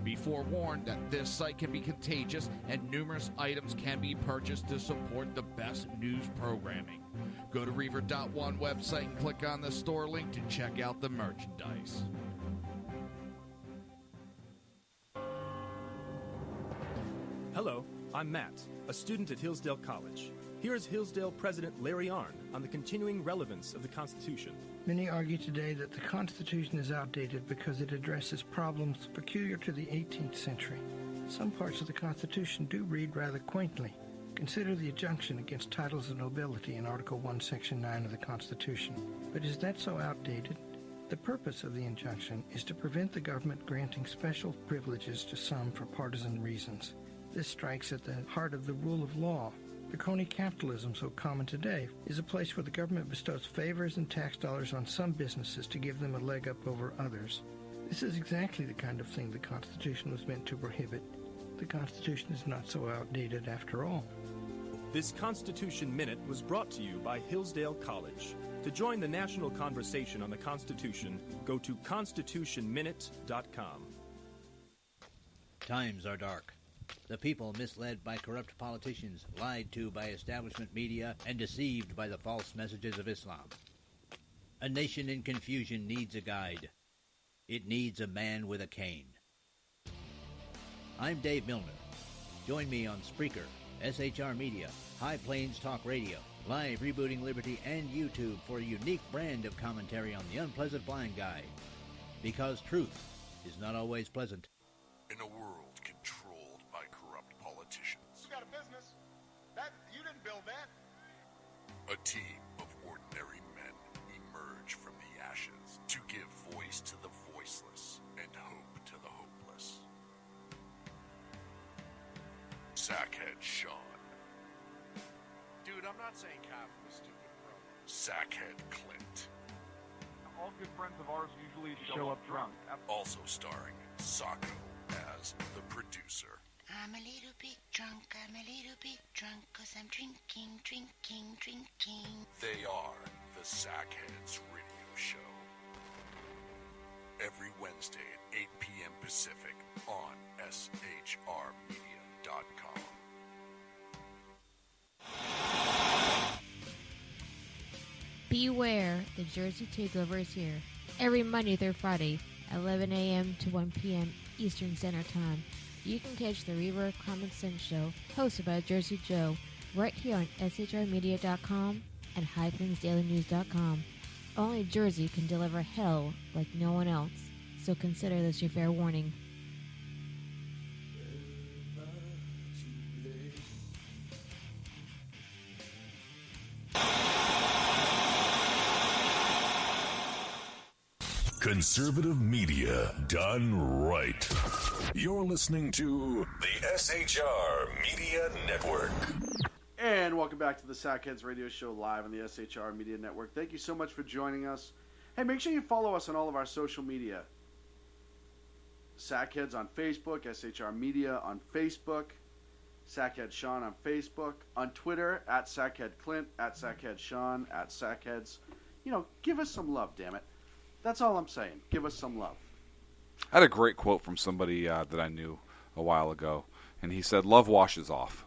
H: Be forewarned that this site can be contagious and numerous items can be purchased to support the best news programming. Go to Reaver.one website and click on the store link to check out the merchandise.
I: Hello, I'm Matt, a student at Hillsdale College. Here's Hillsdale President Larry Arnn on the continuing relevance of the Constitution.
J: Many argue today that the Constitution is outdated because it addresses problems peculiar to the 18th century. Some parts of the Constitution do read rather quaintly. Consider the injunction against titles of nobility in Article 1, Section 9 of the Constitution. But is that so outdated? The purpose of the injunction is to prevent the government granting special privileges to some for partisan reasons. This strikes at the heart of the rule of law. The crony capitalism so common today is a place where the government bestows favors and tax dollars on some businesses to give them a leg up over others. This is exactly the kind of thing the Constitution was meant to prohibit. The Constitution is not so outdated after all.
I: This Constitution Minute was brought to you by Hillsdale College. To join the national conversation on the Constitution, go to constitutionminute.com.
K: Times are dark. The people misled by corrupt politicians, lied to by establishment media, and deceived by the false messages of Islam. A nation in confusion needs a guide. It needs a man with a cane. I'm Dave Milner. Join me on Spreaker, SHR Media, High Plains Talk Radio, Live Rebooting Liberty, and YouTube for a unique brand of commentary on the unpleasant blind guide. Because truth is not always pleasant.
D: In a world controlled by corrupt politicians,
L: You got a business. That you didn't build that.
D: a team of ordinary men emerge from the ashes to give voice to the voiceless and hope to the hopeless. Sackhead Sean.
M: Dude, I'm not saying cough from a stupid pro.
D: Sackhead Clint.
E: All good friends of ours usually show up drunk.
D: Also starring Sacco as the producer.
N: I'm a little bit drunk, I'm a little bit drunk, 'cause I'm drinking.
D: They are the Sackheads Radio Show. Every Wednesday at 8 p.m. Pacific on SHRmedia.com.
O: Beware, the Jersey Takeover is here. Every Monday through Friday, 11 a.m. to 1 p.m. Eastern Standard Time. You can catch the Reaver of Common Sense show, hosted by Jersey Joe, right here on SHRmedia.com and HighPlainsDailyNews.com. Only Jersey can deliver hell like no one else, so consider this your fair warning.
P: Conservative media done right. You're listening to the SHR Media Network.
F: And welcome back to the Sackheads Radio Show live on the SHR Media Network. Thank you so much for joining us. Hey, make sure you follow us on all of our social media. Sackheads on Facebook, SHR Media on Facebook, Sackhead Sean on Facebook, on Twitter, at Sackhead Clint, at Sackhead Sean, at Sackheads. You know, give us some love, damn it. That's all I'm saying. Give us some love.
G: I had a great quote from somebody that I knew a while ago, and he said, "Love washes off."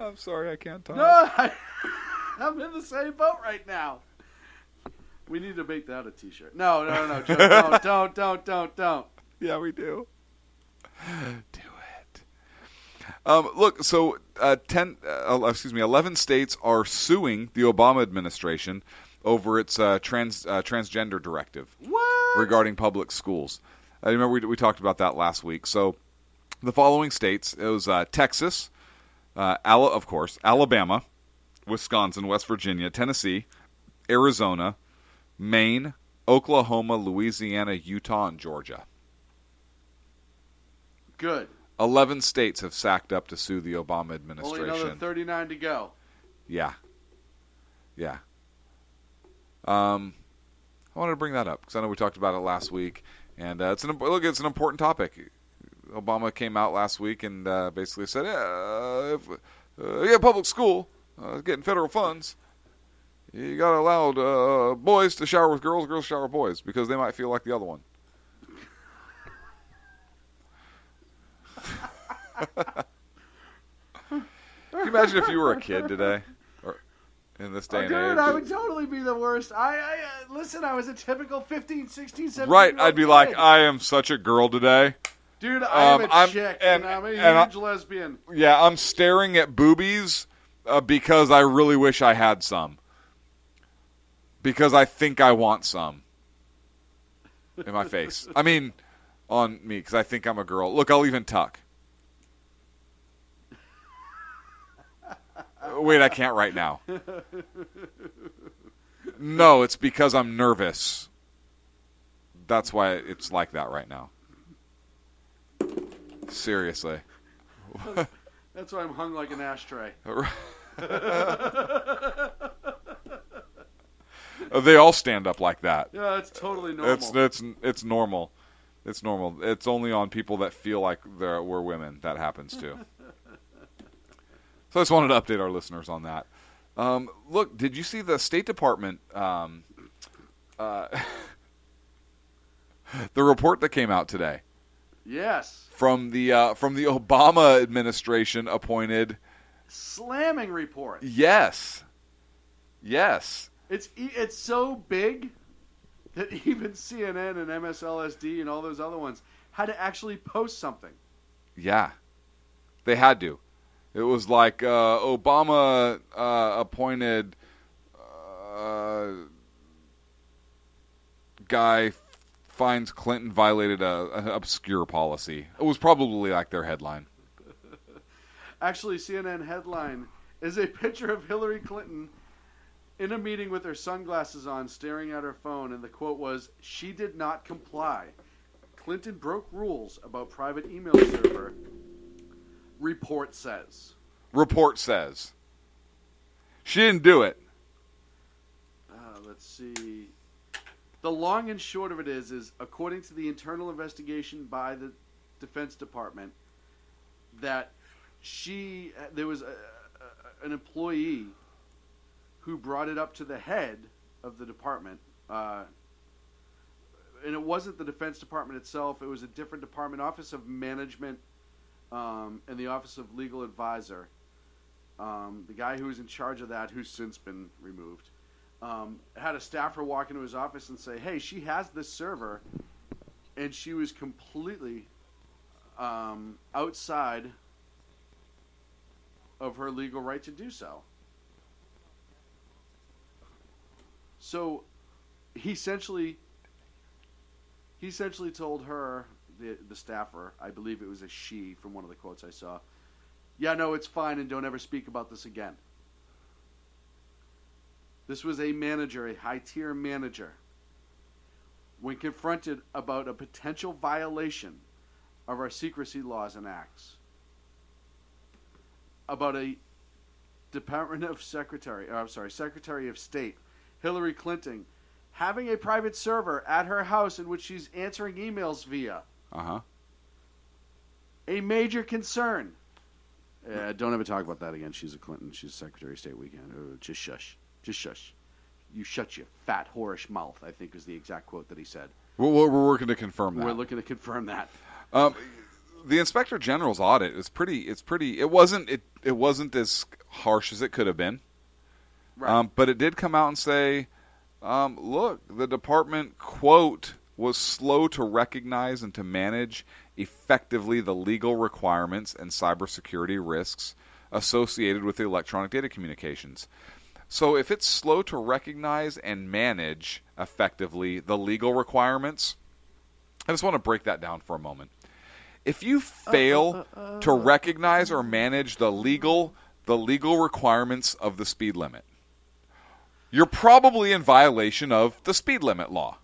G: I'm sorry, I can't talk.
F: No, I'm in the same boat right now. We need to make that a T-shirt. No, Joe, don't.
G: Yeah, we do. Do it. Look, so 11 states are suing the Obama administration over its transgender directive regarding public schools. I remember we talked about that last week. So the following states, it was Texas, of course, Alabama, Wisconsin, West Virginia, Tennessee, Arizona, Maine, Oklahoma, Louisiana, Utah, and Georgia.
F: Good.
G: 11 states have sacked up to sue the Obama administration.
F: Only another 39 to go.
G: Yeah. I wanted to bring that up because I know we talked about it last week, and it's an important topic. Obama came out last week and basically said, if you have public school getting federal funds, you got to allow boys to shower with girls, girls shower with boys, because they might feel like the other one. Can you imagine if you were a kid today, or in this day and age?
F: Dude, I would totally be the worst. Listen, I was a typical 15, 16, 17.
G: Right, I'd be like, I am such a girl today.
F: Dude, I'm a chick, and I'm a huge lesbian.
G: Yeah, I'm staring at boobies because I really wish I had some. Because I think I want some in my face. I mean, on me, because I think I'm a girl. Look, I'll even tuck. Wait, I can't right now. No, it's because I'm nervous. That's why it's like that right now. Seriously.
F: That's why I'm hung like an ashtray.
G: They all stand up like that.
F: Yeah, it's totally normal.
G: It's normal. It's normal. It's only on people that feel like we're women that happens to. So I just wanted to update our listeners on that. Look, did you see the State Department, the report that came out today?
F: Yes.
G: From the Obama administration appointed
F: slamming report.
G: Yes.
F: It's so big that even CNN and MSLSD and all those other ones had to actually post something.
G: Yeah. They had to. It was like Obama appointed guy finds Clinton violated an obscure policy. It was probably like their headline.
F: Actually, CNN headline is a picture of Hillary Clinton in a meeting with her sunglasses on, staring at her phone, and the quote was, "She did not comply. Clinton broke rules about private email server. Report says."
G: She didn't do it.
F: Let's see. The long and short of it is according to the internal investigation by the Defense Department, that there was an employee who brought it up to the head of the department, and it wasn't the Defense Department itself. It was a different department, Office of Management, and the Office of Legal Advisor. The guy who was in charge of that, who's since been removed, had a staffer walk into his office and say, "Hey, she has this server," and she was completely outside of her legal right to do so. So he essentially told her, the staffer, I believe it was a she from one of the quotes I saw, yeah, no, it's fine, and don't ever speak about this again. This was a manager, a high-tier manager. When confronted about a potential violation of our secrecy laws and acts, about a Secretary of State, Hillary Clinton, having a private server at her house in which she's answering emails via. A major concern. Don't ever talk about that again. She's a Clinton. She's Secretary of State weekend. Oh, just shush. Just shush. You shut your fat, whorish mouth, I think is the exact quote that he said.
G: We're working to confirm that.
F: We're looking to confirm that.
G: The Inspector General's audit is pretty. It wasn't as harsh as it could have been. Right. But it did come out and say, look, the department, quote, was slow to recognize and to manage effectively the legal requirements and cybersecurity risks associated with the electronic data communications. So if it's slow to recognize and manage effectively the legal requirements, I just want to break that down for a moment. If you fail to recognize or manage the legal requirements of the speed limit, you're probably in violation of the speed limit law,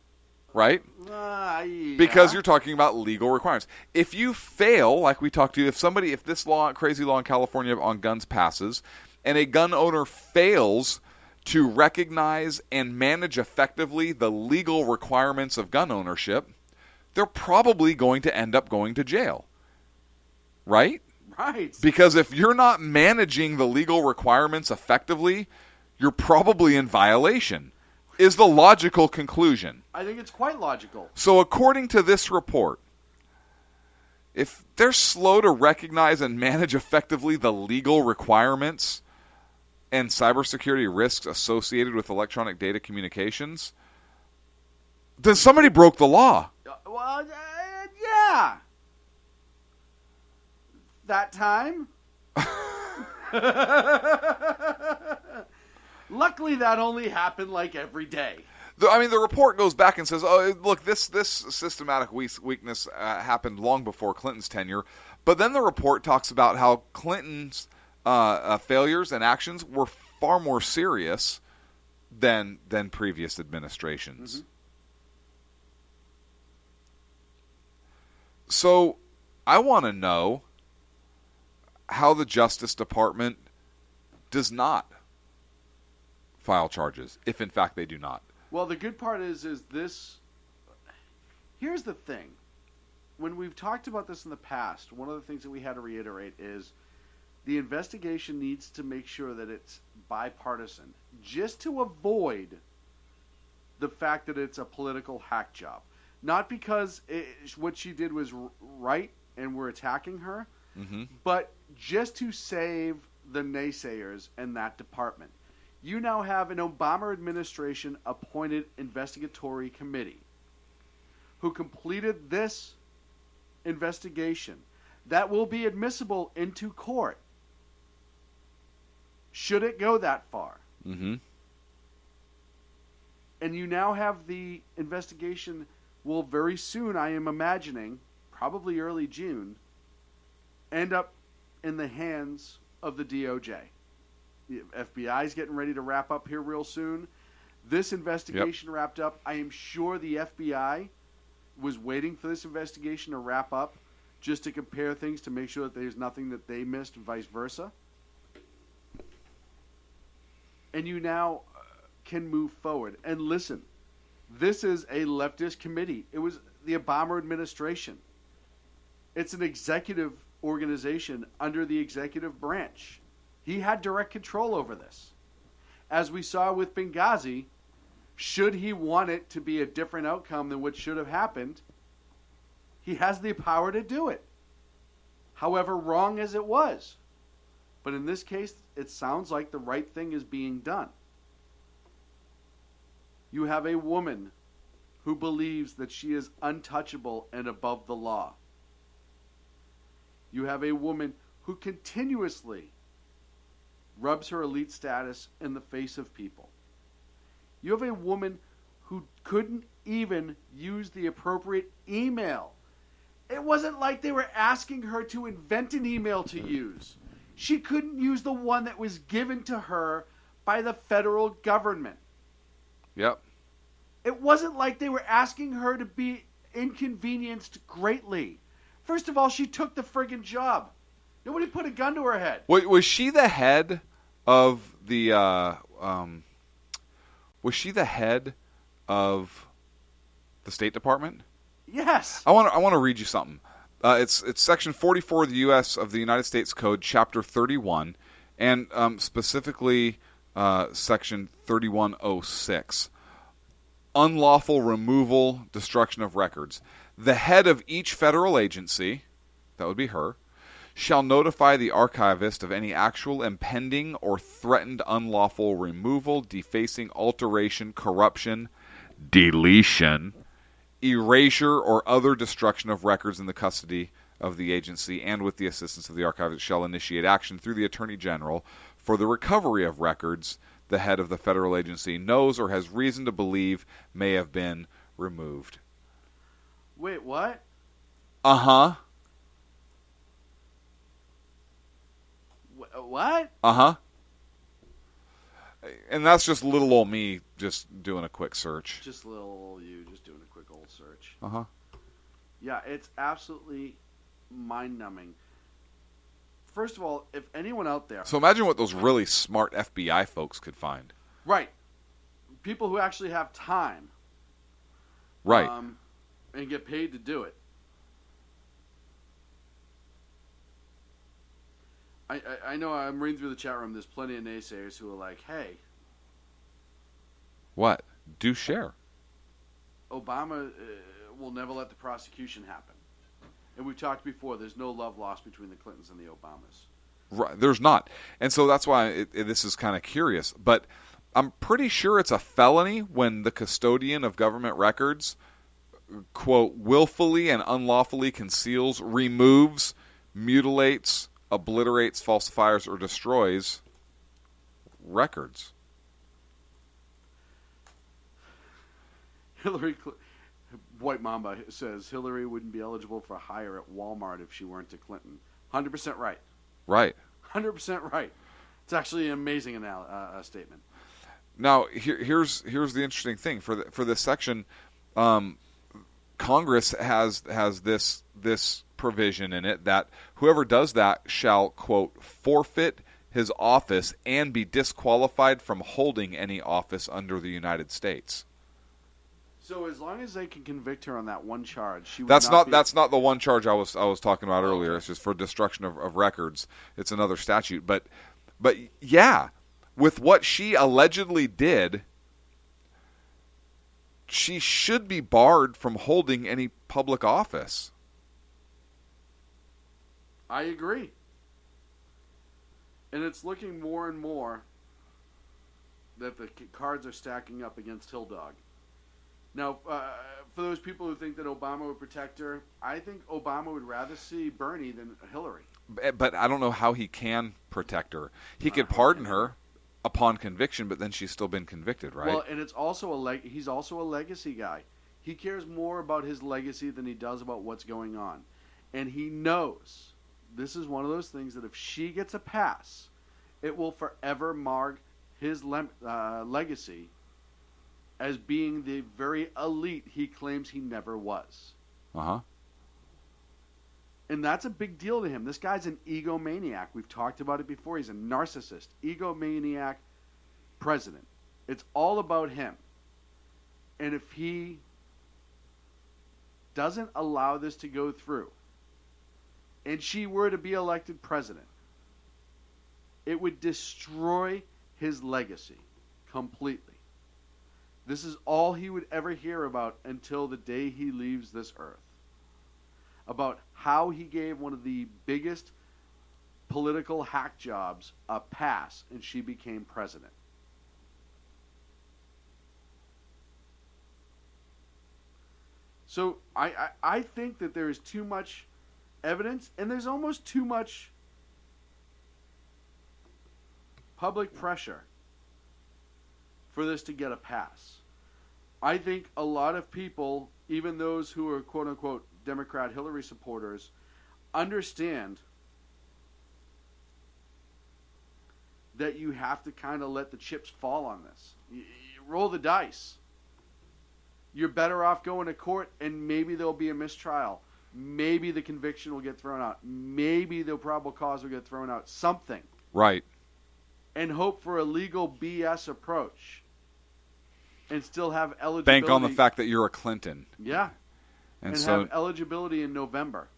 G: right?
F: Yeah.
G: Because you're talking about legal requirements. If you fail, like we talked to, if this crazy law in California on guns passes, and a gun owner fails to recognize and manage effectively the legal requirements of gun ownership, they're probably going to end up going to jail. Right?
F: Right.
G: Because if you're not managing the legal requirements effectively, you're probably in violation, is the logical conclusion.
F: I think it's quite logical.
G: So according to this report, if they're slow to recognize and manage effectively the legal requirements and cybersecurity risks associated with electronic data communications, then somebody broke the law.
F: Well, yeah. That time. Luckily, that only happened like every day.
G: The report goes back and says, oh, look, this systematic weakness happened long before Clinton's tenure. But then the report talks about how Clinton's failures and actions were far more serious than previous administrations. Mm-hmm. So I want to know how the Justice Department does not file charges, if in fact they do not.
F: Well, the good part is this. Here's the thing. When we've talked about this in the past, one of the things that we had to reiterate is the investigation needs to make sure that it's bipartisan, just to avoid the fact that it's a political hack job. Not because what she did was right and we're attacking her, mm-hmm. but just to save the naysayers in that department. You now have an Obama administration appointed investigatory committee who completed this investigation that will be admissible into court should it go that far.
G: Mm-hmm.
F: And you now have the investigation will very soon, I am imagining, probably early June, end up in the hands of the DOJ. The FBI is getting ready to wrap up here real soon. This investigation wrapped up. I am sure the FBI was waiting for this investigation to wrap up just to compare things to make sure that there's nothing that they missed and vice versa. And you now can move forward. And listen, this is a leftist committee. It was the Obama administration. It's an executive organization under the executive branch. He had direct control over this. As we saw with Benghazi, should he want it to be a different outcome than what should have happened, he has the power to do it. However wrong as it was. But in this case, it sounds like the right thing is being done. You have a woman who believes that she is untouchable and above the law. You have a woman who continuously rubs her elite status in the face of people. You have a woman who couldn't even use the appropriate email. It wasn't like they were asking her to invent an email to use. She couldn't use the one that was given to her by the federal government.
G: Yep.
F: It wasn't like they were asking her to be inconvenienced greatly. First of all, she took the friggin' job. Nobody put a gun to her head.
G: Was she the head of the? Was she the head of the State Department?
F: Yes.
G: I want to read you something. It's Section 44 of the U.S. of the United States Code, Chapter 31, and specifically Section 3106. Unlawful removal, destruction of records. The head of each federal agency, that would be her, shall notify the archivist of any actual impending or threatened unlawful removal, defacing, alteration, corruption, deletion, erasure, or other destruction of records in the custody of the agency, and with the assistance of the archivist shall initiate action through the Attorney General for the recovery of records the head of the federal agency knows or has reason to believe may have been removed.
F: Wait, what?
G: Uh-huh.
F: What?
G: Uh-huh. And that's just little old me just doing a quick search.
F: Just little old you just doing a quick old search.
G: Uh-huh.
F: Yeah, it's absolutely mind-numbing. First of all, if anyone out there...
G: So imagine what those really smart FBI folks could find.
F: Right. People who actually have time.
G: Right.
F: And get paid to do it. I know I'm reading through the chat room, there's plenty of naysayers who are like, hey...
G: What? Do share.
F: Obama will never let the prosecution happen. And we've talked before, there's no love lost between the Clintons and the Obamas.
G: Right, there's not. And so that's why this is kind of curious. But I'm pretty sure it's a felony when the custodian of government records, quote, willfully and unlawfully conceals, removes, mutilates, obliterates, falsifies, or destroys records.
F: White Mamba says Hillary wouldn't be eligible for hire at Walmart if she weren't a Clinton. 100% right.
G: Right.
F: 100% right. It's actually an amazing statement.
G: Now, here's the interesting thing for this section. Congress has this provision in it that whoever does that shall, quote, forfeit his office and be disqualified from holding any office under the United States.
F: So as long as they can convict her on that one charge, she would
G: that's
F: not
G: not the one charge I was talking about earlier. It's just for destruction of records. It's another statute. But yeah, with what she allegedly did, she should be barred from holding any public office.
F: I agree. And it's looking more and more that the cards are stacking up against Hill Dog. Now, for those people who think that Obama would protect her, I think Obama would rather see Bernie than Hillary.
G: But I don't know how he can protect her. He could pardon her upon conviction, but then she's still been convicted, right?
F: Well, and it's also he's also a legacy guy. He cares more about his legacy than he does about what's going on. And he knows this is one of those things that if she gets a pass, it will forever mar his legacy as being the very elite he claims he never was.
G: Uh-huh.
F: And that's a big deal to him. This guy's an egomaniac. We've talked about it before. He's a narcissist, egomaniac president. It's all about him. And if he doesn't allow this to go through, and she were to be elected president, it would destroy his legacy completely. This is all he would ever hear about until the day he leaves this earth. About how he gave one of the biggest political hack jobs a pass and she became president. So I think that there is too much evidence and there's almost too much public pressure for this to get a pass. I think a lot of people, even those who are quote-unquote Democrat Hillary supporters, understand that you have to kind of let the chips fall on this. You roll the dice. You're better off going to court, and maybe there'll be a mistrial. Maybe the conviction will get thrown out. Maybe the probable cause will get thrown out. Something.
G: Right.
F: And hope for a legal BS approach. And still have eligibility.
G: Bank on the fact that you're a Clinton.
F: Yeah. And so, have eligibility in November.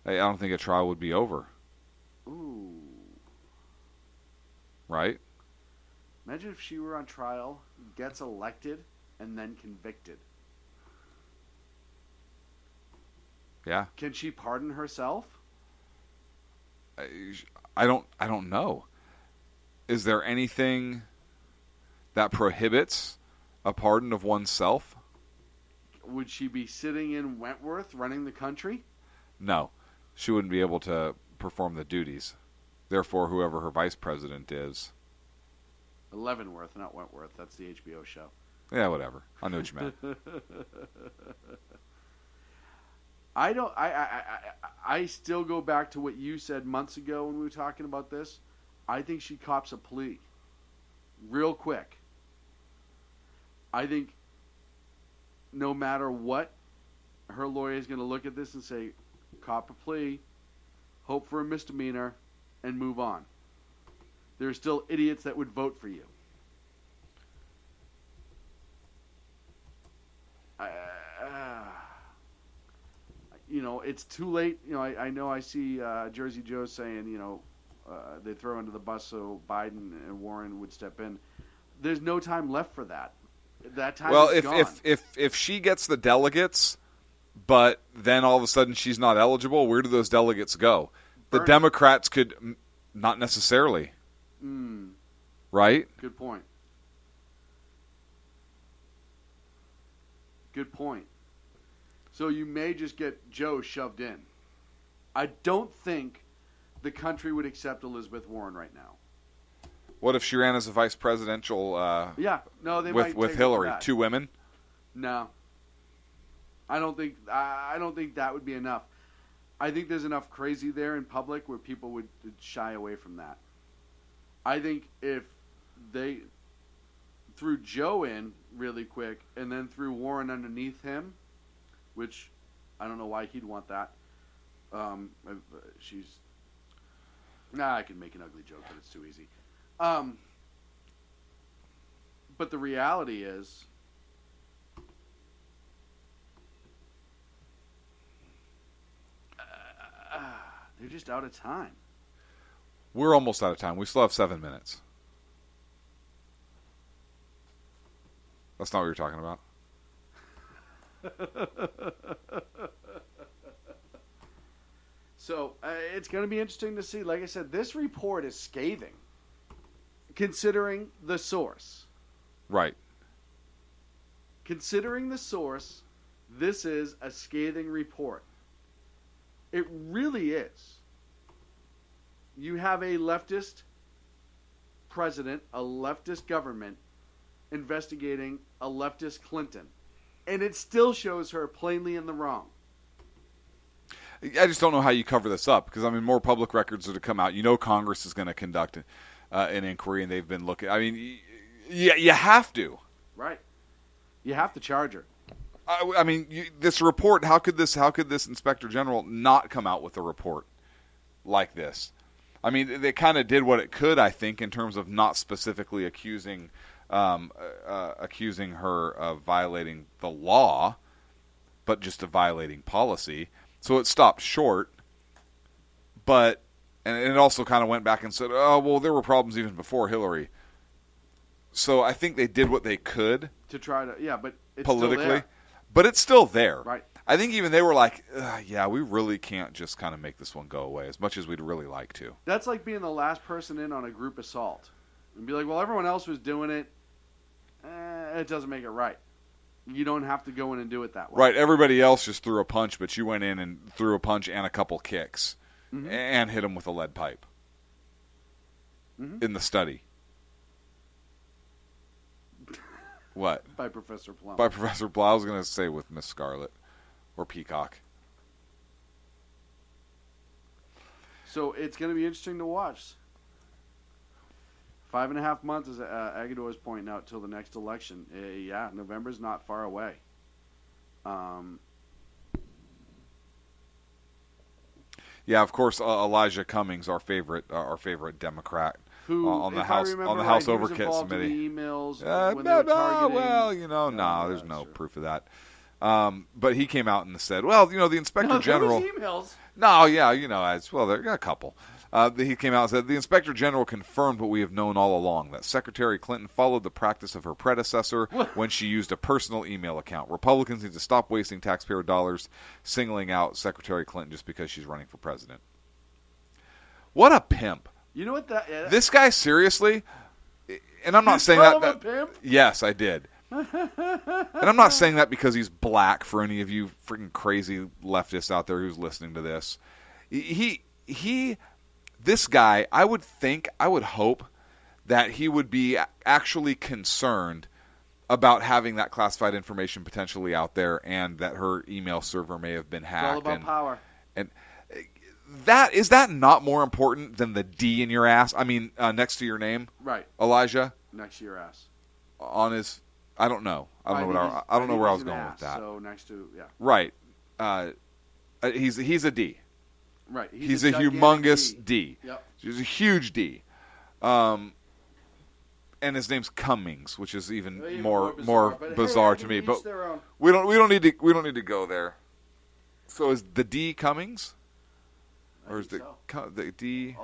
G: I don't think a trial would be over.
F: Ooh.
G: Right?
F: Imagine if she were on trial, gets elected, and then convicted.
G: Yeah.
F: Can she pardon herself?
G: I don't know. Is there anything that prohibits a pardon of oneself?
F: Would she be sitting in Wentworth running the country?
G: No. She wouldn't be able to perform the duties. Therefore, whoever her vice president is.
F: Leavenworth, not Wentworth. That's the HBO show.
G: Yeah, whatever. I know what you meant.
F: I still go back to what you said months ago when we were talking about this. I think she cops a plea real quick. I think no matter what, her lawyer is going to look at this and say, cop a plea, hope for a misdemeanor, and move on. There are still idiots that would vote for you. It's too late. I know I see Jersey Joe saying, they throw under the bus so Biden and Warren would step in. There's no time left for that. That time is gone.
G: if she gets the delegates, but then all of a sudden she's not eligible, where do those delegates go? The Democrats could not necessarily. Right?
F: Good point. Good point. So you may just get Joe shoved in. I don't think the country would accept Elizabeth Warren right now.
G: What if she ran as a vice presidential?
F: They
G: with
F: might take
G: Hillary,
F: that.
G: 2 women.
F: No, I don't think that would be enough. I think there's enough crazy there in public where people would shy away from that. I think if they threw Joe in really quick and then threw Warren underneath him, which I don't know why he'd want that. I can make an ugly joke, but it's too easy. But the reality is, they're just out of time.
G: We're almost out of time. We still have 7 minutes. That's not what you're talking about.
F: So it's going to be interesting to see. Like I said, this report is scathing, considering the source.
G: Right.
F: Considering the source, this is a scathing report. It really is. You have a leftist president, a leftist government, investigating a leftist Clinton. And it still shows her plainly in the wrong.
G: I just don't know how you cover this up because, more public records are to come out. Congress is going to conduct an inquiry, and they've been looking. You have to.
F: Right. You have to charge her.
G: This report, how could this Inspector General not come out with a report like this? They kind of did what it could, I think, in terms of not specifically accusing her of violating the law, but just of violating policy. So it stopped short, and it also kind of went back and said, oh, well, there were problems even before Hillary. So I think they did what they could.
F: To try to, but it's
G: politically,
F: still there.
G: But it's still there.
F: Right.
G: I think even they were like, we really can't just kind of make this one go away as much as we'd really like to.
F: That's like being the last person in on a group assault. And be like, well, everyone else was doing it. It doesn't make it right. You don't have to go in and do it that way.
G: Right. Everybody else just threw a punch, but you went in and threw a punch and a couple kicks and hit them with a lead pipe in the study. What?
F: By Professor Plum.
G: By Professor Plum. I was going to say with Miss Scarlet or Peacock.
F: So it's going to be interesting to watch. 5.5 months, as Agador is pointing out, till the next election. Yeah, November's not far away.
G: Yeah, of course, Elijah Cummings, our favorite Democrat,
F: Who,
G: on the
F: if
G: House
F: I remember
G: House
F: right, he was
G: Overkit
F: involved in
G: Committee.
F: the emails when they were targeting.
G: Well, there's no proof of that. But he came out and said, well, the Inspector General.
F: There was emails.
G: No, yeah, as well, there got a couple. He came out and said, the Inspector General confirmed what we have known all along, that Secretary Clinton followed the practice of her predecessor when she used a personal email account. Republicans need to stop wasting taxpayer dollars singling out Secretary Clinton just because she's running for president. What a pimp.
F: You know what
G: This guy, seriously, and I'm not saying
F: call
G: that.
F: him a pimp?
G: Yes, I did. And I'm not saying that because he's black for any of you freaking crazy leftists out there who's listening to this. This guy, I would hope that he would be actually concerned about having that classified information potentially out there and that her email server may have been hacked.
F: It's all about power.
G: And is that not more important than the D in your ass? I mean, next to your name?
F: Right.
G: Elijah?
F: Next to your ass.
G: On his... I don't know. I don't know where I was going with that.
F: So next to, yeah.
G: Right. He's a D.
F: Right.
G: He's a humongous D.
F: Yep.
G: He's a huge D. And his name's Cummings, which is even more bizarre to me. But we don't need to go there. So is the D Cummings? Or is the D?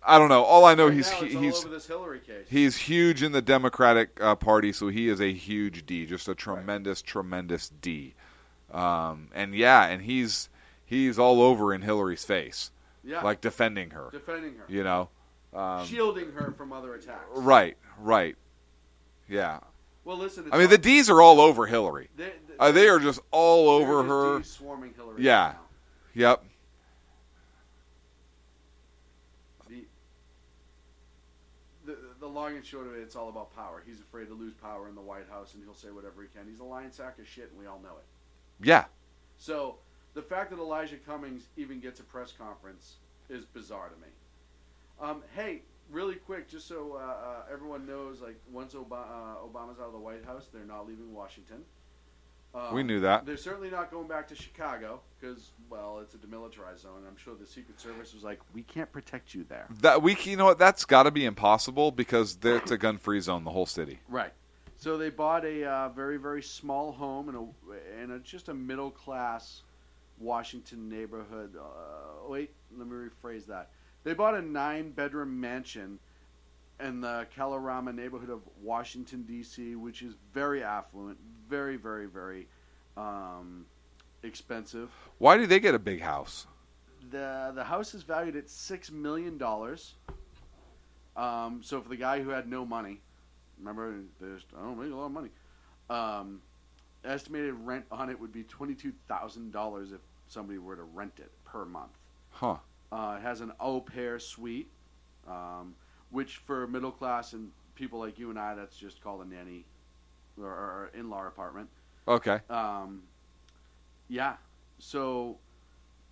G: I don't know. All I know, he's
F: all over this Hillary case.
G: He's huge in the Democratic Party, so he is a huge D, just a tremendous D. And he's all over in Hillary's face, like defending her,
F: shielding her from other attacks.
G: Right. Yeah.
F: Well, listen.
G: I mean, the D's are all over Hillary. They are just all over her.
F: D's swarming Hillary.
G: Yeah.
F: Right now.
G: Yep.
F: The long and short of it, it's all about power. He's afraid to lose power in the White House, and he'll say whatever he can. He's a lying sack of shit, and we all know it.
G: Yeah.
F: So the fact that Elijah Cummings even gets a press conference is bizarre to me. Hey, really quick, just so everyone knows, like once Obama's out of the White House, they're not leaving Washington.
G: We knew that.
F: They're certainly not going back to Chicago because, well, it's a demilitarized zone. I'm sure the Secret Service was like, we can't protect you there.
G: You know what? That's got to be impossible because it's a gun-free zone, the whole city.
F: Right. So they bought a very, very small home in just a middle-class Washington neighborhood. Wait, let me rephrase that. They bought a 9-bedroom mansion in the Kalorama neighborhood of Washington, D.C., which is very affluent, very, very, very expensive.
G: Why do they get a big house?
F: The house is valued at $6 million. So for the guy who had no money, remember, I don't make a lot of money. Estimated rent on it would be $22,000 if somebody were to rent it per month.
G: Huh.
F: It has an au pair suite, which for middle class and people like you and I, that's just called a nanny or in-law apartment.
G: Okay.
F: Yeah. So,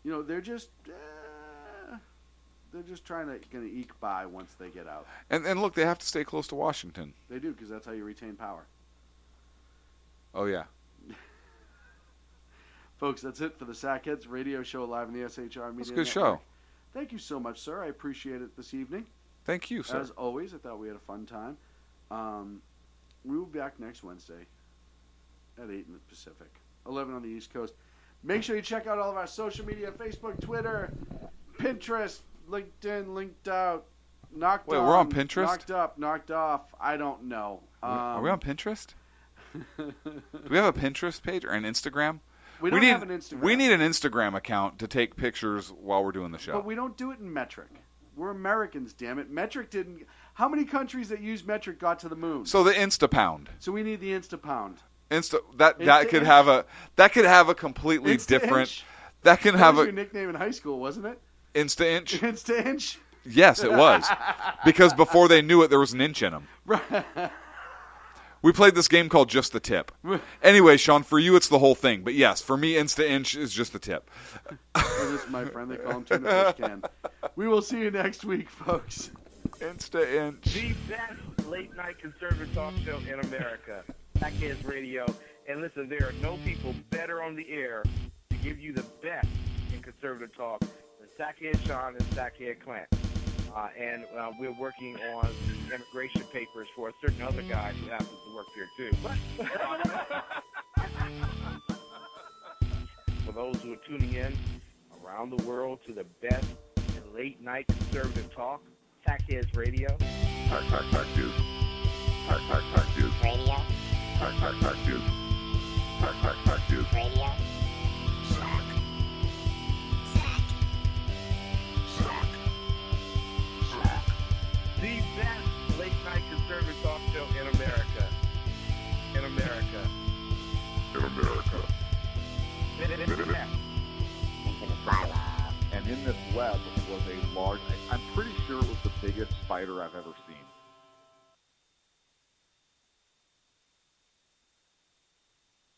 F: they're just trying to eke by once they get out.
G: And look, they have to stay close to Washington.
F: They do, because that's how you retain power.
G: Oh, yeah.
F: Folks, that's it for the Sackheads radio show live in the SHR Media
G: That's a good
F: Network.
G: show.
F: Thank you so much, sir. I appreciate it this evening.
G: Thank you, sir.
F: As always, I thought we had a fun time. We will be back next Wednesday at 8 in the Pacific, 11 on the East Coast. Make sure you check out all of our social media, Facebook, Twitter, Pinterest, LinkedIn, linked out, knocked
G: Wait,
F: on,
G: we're on Pinterest?
F: knocked up, knocked off. I don't know.
G: Are we on Pinterest? Do we have a Pinterest page or an Instagram?
F: We don't have an Instagram.
G: We need an Instagram account to take pictures while we're doing the show.
F: But we don't do it in metric. We're Americans, damn it. Metric didn't... How many countries that use metric got to the moon?
G: So the Instapound.
F: So we need the Instapound.
G: That could have a completely different...
F: Inch.
G: That can have
F: was
G: a
F: your nickname in high school, wasn't it?
G: Insta Inch.
F: Insta Inch.
G: Yes, it was. Because before they knew it, there was an inch in them.
F: Right.
G: We played this game called Just the Tip. Anyway, Sean, for you it's the whole thing. But yes, for me, Insta-Inch is just the tip.
F: This is my friend. They call him Tuna Fish Can. We will see you next week, folks.
G: Insta-Inch.
B: The best late-night conservative talk show in America. Sackheads Radio. And listen, there are no people better on the air to give you the best in conservative talk than Sackhead Sean and Sackhead Clint. And we're working on the immigration papers for a certain other guy who happens to work here, too. For those who are tuning in around the world to the best in late-night conservative talk, Sackheads Radio.
C: Sack News. Sack News.
N: Radio.
C: Sack News. Sack News.
N: Radio.
B: The best late-night conservative talk show in America. In America.
C: In America.
E: And in this web was a large, I'm pretty sure it was the biggest spider I've ever seen.